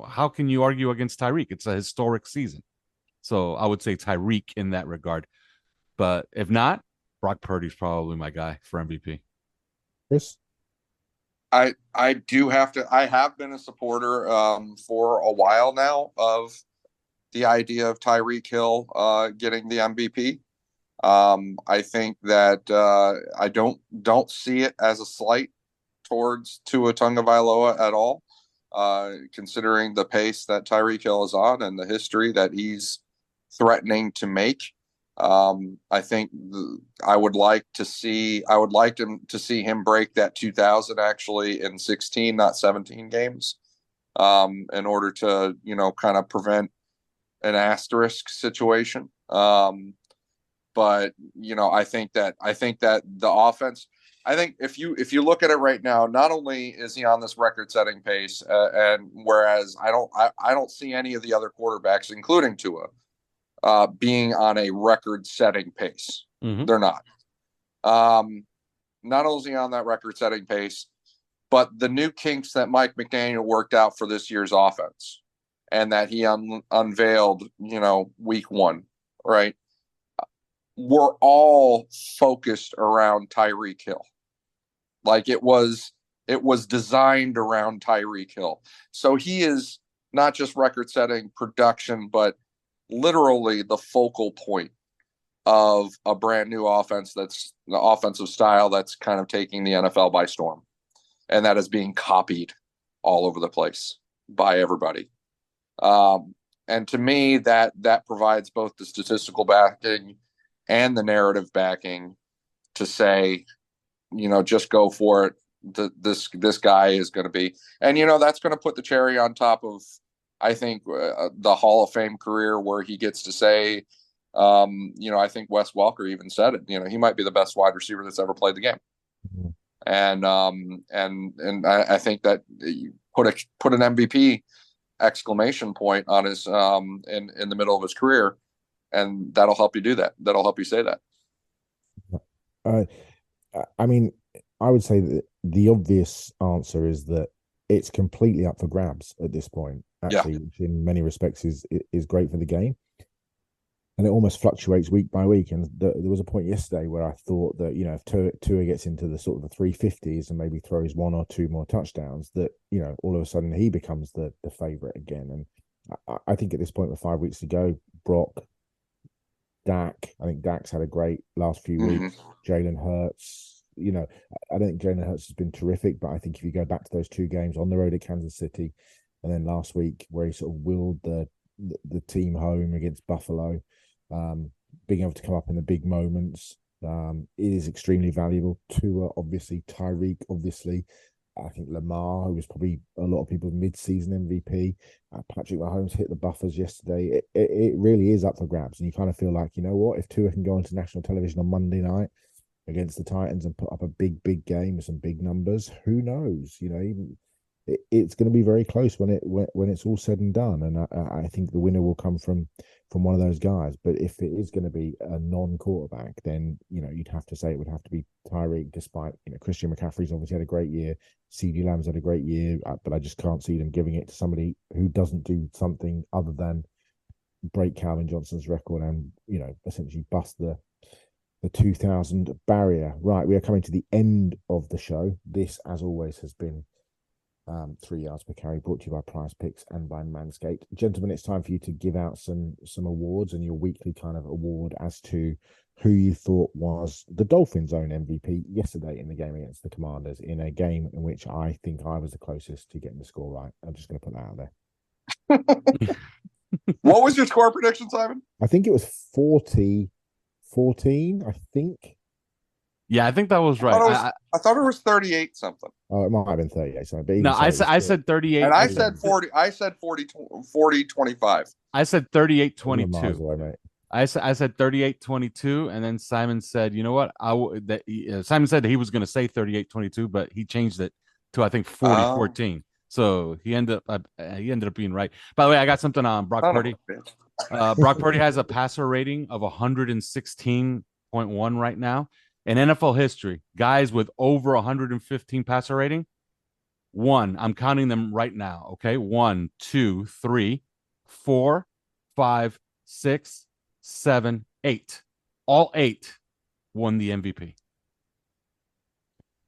S7: how can you argue against Tyreek? It's a historic season. So I would say Tyreek in that regard. But if not, Brock Purdy's probably my guy for MVP.
S6: Chris?
S8: I have been a supporter for a while now of the idea of Tyreek Hill getting the MVP. I think that I don't see it as a slight towards Tua Tagovailoa at all, considering the pace that Tyreek Hill is on and the history that he's threatening to make. I think I would like to see him break that 2,000 actually in 16, not 17 games, in order to kind of prevent an asterisk situation. But I think that the offense. I think if you look at it right now, not only is he on this record-setting pace, and whereas I don't see any of the other quarterbacks, including Tua, being on a record-setting pace. Mm-hmm. They're not. Not only is he on that record-setting pace, but the new kinks that Mike McDaniel worked out for this year's offense, and that he unveiled, week 1, right? were all focused around Tyreek Hill. Like it was designed around Tyreek Hill. So he is not just record-setting production, but literally the focal point of a brand new offense, that's the offensive style that's kind of taking the NFL by storm. And that is being copied all over the place by everybody. And to me, that provides both the statistical backing and the narrative backing to say, just go for it. This guy is going to be, and that's going to put the cherry on top of, I think, the Hall of Fame career, where he gets to say, I think Wes Welker even said it. He might be the best wide receiver that's ever played the game. Mm-hmm. And I think that you put an MVP exclamation point on his in the middle of his career, and that'll help you do that. That'll help you say that.
S6: I mean, I would say that the obvious answer is that it's completely up for grabs at this point, actually, yeah. Which in many respects is great for the game. And it almost fluctuates week by week. And there was a point yesterday where I thought that, if Tua gets into the sort of the 350s and maybe throws one or two more touchdowns, that, all of a sudden he becomes the favorite again. And I think at this point, with 5 weeks to go, Brock, Dak, I think Dak's had a great last few weeks. Jalen Hurts, I don't think Jalen Hurts has been terrific, but I think if you go back to those two games on the road at Kansas City, and then last week where he sort of willed the team home against Buffalo, being able to come up in the big moments, it is extremely valuable. Tua, obviously, Tyreek, obviously. I think Lamar, who was probably a lot of people's mid-season MVP. Patrick Mahomes hit the buffers yesterday. It really is up for grabs, and you kind of feel like, what, if Tua can go onto national television on Monday night against the Titans and put up a big game with some big numbers, who knows? It's going to be very close when it's all said and done, and I think the winner will come from one of those guys. But if it is going to be a non-quarterback, then you'd have to say it would have to be Tyreek. Despite Christian McCaffrey's obviously had a great year, CeeDee Lamb's had a great year, but I just can't see them giving it to somebody who doesn't do something other than break Calvin Johnson's record and essentially bust the 2,000 barrier. Right, we are coming to the end of the show. This, as always, has been 3 yards per carry, brought to you by Prize Picks and by Manscaped. Gentlemen, it's time for you to give out some awards and your weekly kind of award as to who you thought was the Dolphins' own MVP yesterday in the game against the Commanders, in a game in which I think I was the closest to getting the score right. I'm just going to put that out there.
S8: What was your score prediction, Simon?
S6: I think it was 40-14, I think.
S7: Yeah, I think that was right.
S8: I thought it was 38 something.
S6: Oh, it might have been 38 something.
S7: No, I said 38.
S8: And I said 40. I said 40-25.
S7: I said 38-22. I said 38-22, and then Simon said, "You know what? Simon said that he was going to say 38-22, but he changed it to, I think, 40-14. So he ended up being right. By the way, I got something on Brock Purdy. Brock Purdy has a passer rating of 116.1 right now. In NFL history, guys with over 115 passer rating, I'm counting them right now. Okay. 1, 2, 3, 4, 5, 6, 7, 8. All 8 won the MVP.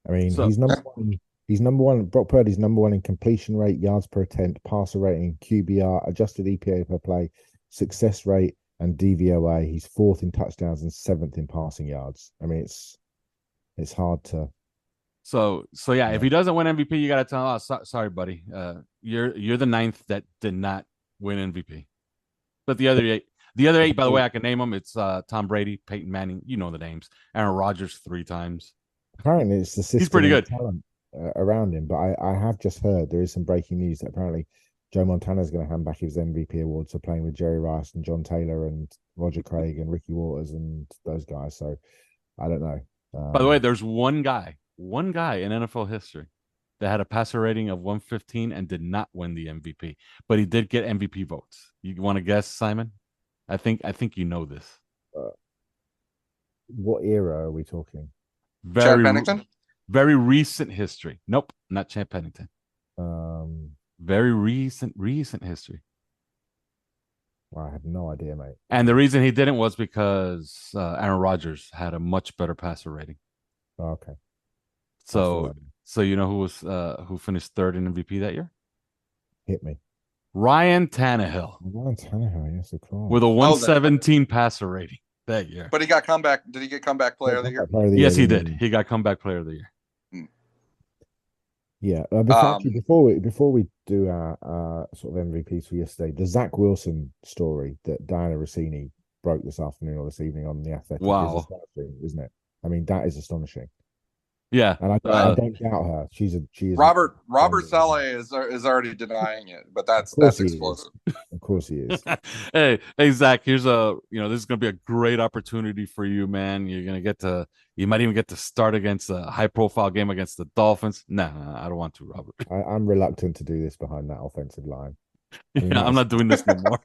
S6: I mean, he's number one. He's number one. Brock Purdy's number one in completion rate, yards per attempt, passer rating, QBR, adjusted EPA per play, success rate, and DVOA. He's 4th in touchdowns and 7th in passing yards. I mean, it's hard to.
S7: So yeah, if he doesn't win MVP, you got to tell him, sorry, buddy. You're the 9th that did not win MVP. But the other 8, by the way, I can name them. It's Tom Brady, Peyton Manning. You know the names. Aaron Rodgers 3 times.
S6: Apparently, it's the system.
S7: He's pretty good.
S6: Talent around him, but I have just heard there is some breaking news that apparently Joe Montana is going to hand back his MVP award, so playing with Jerry Rice and John Taylor and Roger Craig and Ricky Waters and those guys. So I don't know.
S7: By the way, there's one guy in NFL history that had a passer rating of 115 and did not win the MVP, but he did get MVP votes. You want to guess, Simon? I think you know this.
S6: What era are we talking?
S8: Chad Pennington?
S7: Very recent history. Nope, not Chad Pennington. Very recent history.
S6: I had no idea, mate.
S7: And the reason he didn't was because Aaron Rodgers had a much better passer rating.
S6: Oh, okay.
S7: So you know who finished third in MVP that year?
S6: Hit me.
S7: Ryan Tannehill.
S6: Ryan Tannehill, yes, of course.
S7: With a 117 passer rating that year.
S8: But he got comeback. Did he get comeback player of the year?
S7: Yes, he did. He got comeback player of the year.
S6: Yeah. Before we do our sort of MVPs for yesterday, the Zach Wilson story that Diana Rossini broke this afternoon or this evening on The Athletic is astonishing, isn't it? I mean, that is astonishing.
S7: Yeah,
S6: and I don't doubt her. She is
S8: Robert Saleh is already denying it, but that's explosive.
S6: Of course he is.
S7: hey Zach, here's this is gonna be a great opportunity for you, man. You might even get to start against a high profile game against the Dolphins. Nah, I don't want to, Robert.
S6: I'm reluctant to do this behind that offensive line.
S7: I'm not doing this no more.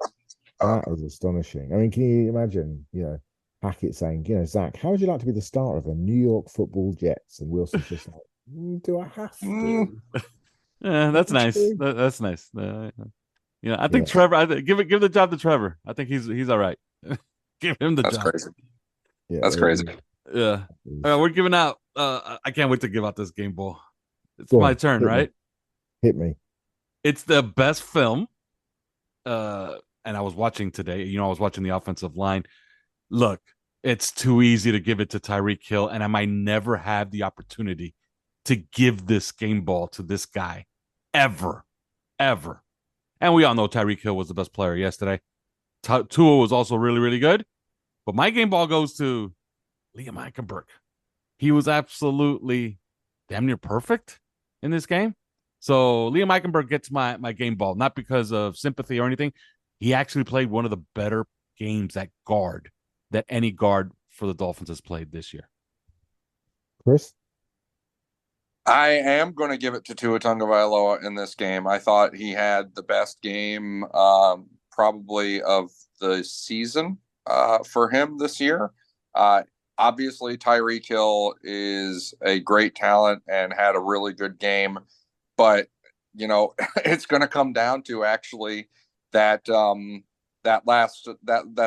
S6: That is astonishing. I mean, can you imagine, Hackett saying, Zach, how would you like to be the starter of the New York Football Jets? And Wilson's just like, do I have to?
S7: Yeah, that's nice. That's nice. I think Trevor. Give the job to Trevor. I think he's all right. Give him the job.
S8: Crazy. Yeah, that's crazy.
S7: Yeah, we're giving out. I can't wait to give out this game ball. It's my turn, right?
S6: Hit me.
S7: It's the best film. And I was watching today. I was watching the offensive line. Look, it's too easy to give it to Tyreek Hill, and I might never have the opportunity to give this game ball to this guy ever. And we all know Tyreek Hill was the best player yesterday. Tua was also really, really good. But my game ball goes to Liam Eichenberg. He was absolutely damn near perfect in this game. So Liam Eichenberg gets my game ball, not because of sympathy or anything. He actually played one of the better games at guard that any guard for the Dolphins has played this year.
S6: Chris?
S8: I am going to give it to Tua Tagovailoa in this game. I thought he had the best game probably of the season for him this year. Obviously, Tyreek Hill is a great talent and had a really good game. But, it's going to come down to actually that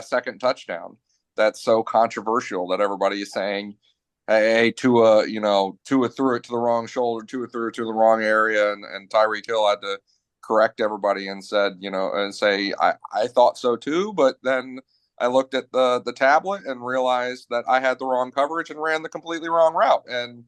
S8: second touchdown. That's so controversial that everybody is saying, hey, Tua threw it to the wrong shoulder, Tua threw it to the wrong area, and Tyreek Hill had to correct everybody and said, and say, I thought so too, but then I looked at the tablet and realized that I had the wrong coverage and ran the completely wrong route. And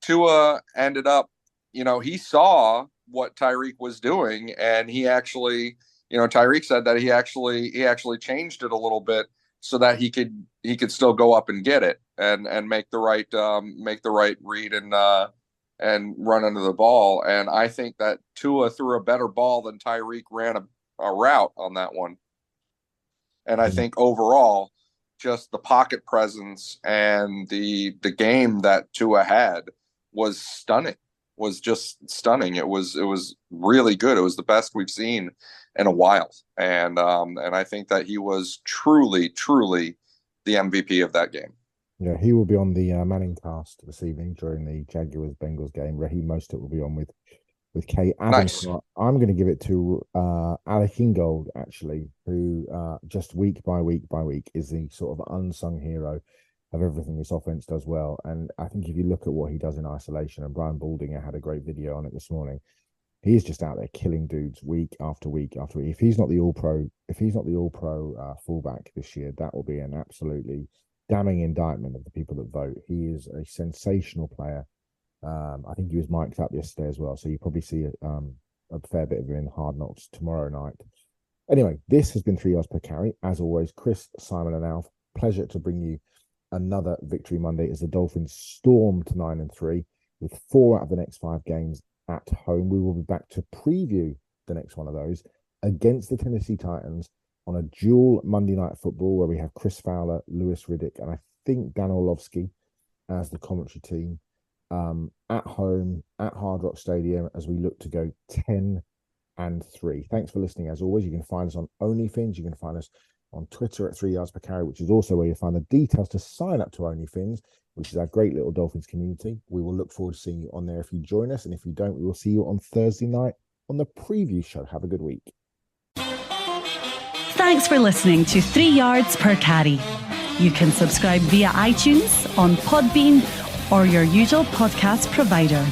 S8: Tua ended up, he saw what Tyreek was doing, and he actually, Tyreek said that he actually changed it a little bit so that he could still go up and get it and make the right read and run into the ball. And I think that Tua threw a better ball than Tyreek ran a route on that one. And I think overall, just the pocket presence and the game that Tua had was stunning. Was just stunning. It was really good. It was the best we've seen in a while, and I think that he was truly the MVP of that game.
S6: Yeah, he will be on the Manning cast this evening during the Jaguars Bengals game. Raheem Mostert will be on with Kate Adams. Nice. I'm going to give it to Alec Ingold, actually, who just week by week is the sort of unsung hero of everything this offense does well. And I think if you look at what he does in isolation, and Brian Baldinger had a great video on it this morning, he's just out there killing dudes week after week after week. If he's not the all-pro fullback this year, that will be an absolutely damning indictment of the people that vote. He is a sensational player. I think he was mic'd up yesterday as well, so you probably see a fair bit of him in Hard Knocks tomorrow night. Anyway, this has been 3 yards per carry. As always, Chris, Simon, and Alf, pleasure to bring you another Victory Monday as the Dolphins storm to 9-3 with 4 out of the next 5 games at home. We will be back to preview the next one of those against the Tennessee Titans on a dual Monday Night Football where we have Chris Fowler, Lewis Riddick, and I think Dan Orlovsky as the commentary team at home at Hard Rock Stadium as we look to go 10-3. Thanks for listening. As always, you can find us on OnlyFins. You can find us on Twitter at 3 yards per carry, which is also where you'll find the details to sign up to OnlyFins, which is our great little Dolphins community. We will look forward to seeing you on there if you join us. And if you don't, we will see you on Thursday night on the preview show. Have a good week.
S4: Thanks for listening to 3 Yards Per Carry. You can subscribe via iTunes, on Podbean, or your usual podcast provider.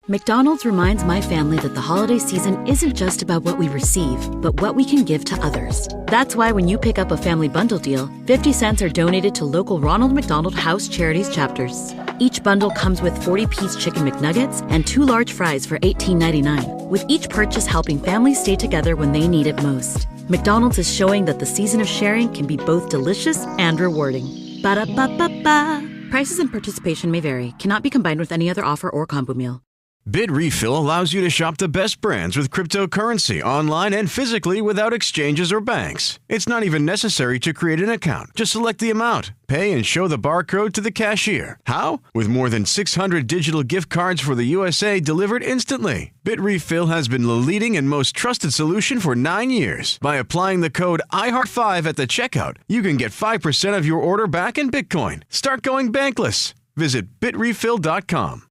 S13: McDonald's reminds my family that the holiday season isn't just about what we receive, but what we can give to others. That's why when you pick up a family bundle deal, 50 cents are donated to local Ronald McDonald House Charities chapters. Each bundle comes with 40-piece Chicken McNuggets and 2 large fries for $18.99, with each purchase helping families stay together when they need it most. McDonald's is showing that the season of sharing can be both delicious and rewarding. Ba-da-ba-ba-ba. Prices and participation may vary. Cannot be combined with any other offer or combo meal.
S14: Bid Refill allows you to shop the best brands with cryptocurrency online and physically without exchanges or banks. It's not even necessary to create an account. Just select the amount, pay, and show the barcode to the cashier. How? With more than 600 digital gift cards for the USA delivered instantly. Bid Refill has been the leading and most trusted solution for 9 years. By applying the code IHEART5 at the checkout, you can get 5% of your order back in Bitcoin. Start going bankless. Visit bitrefill.com.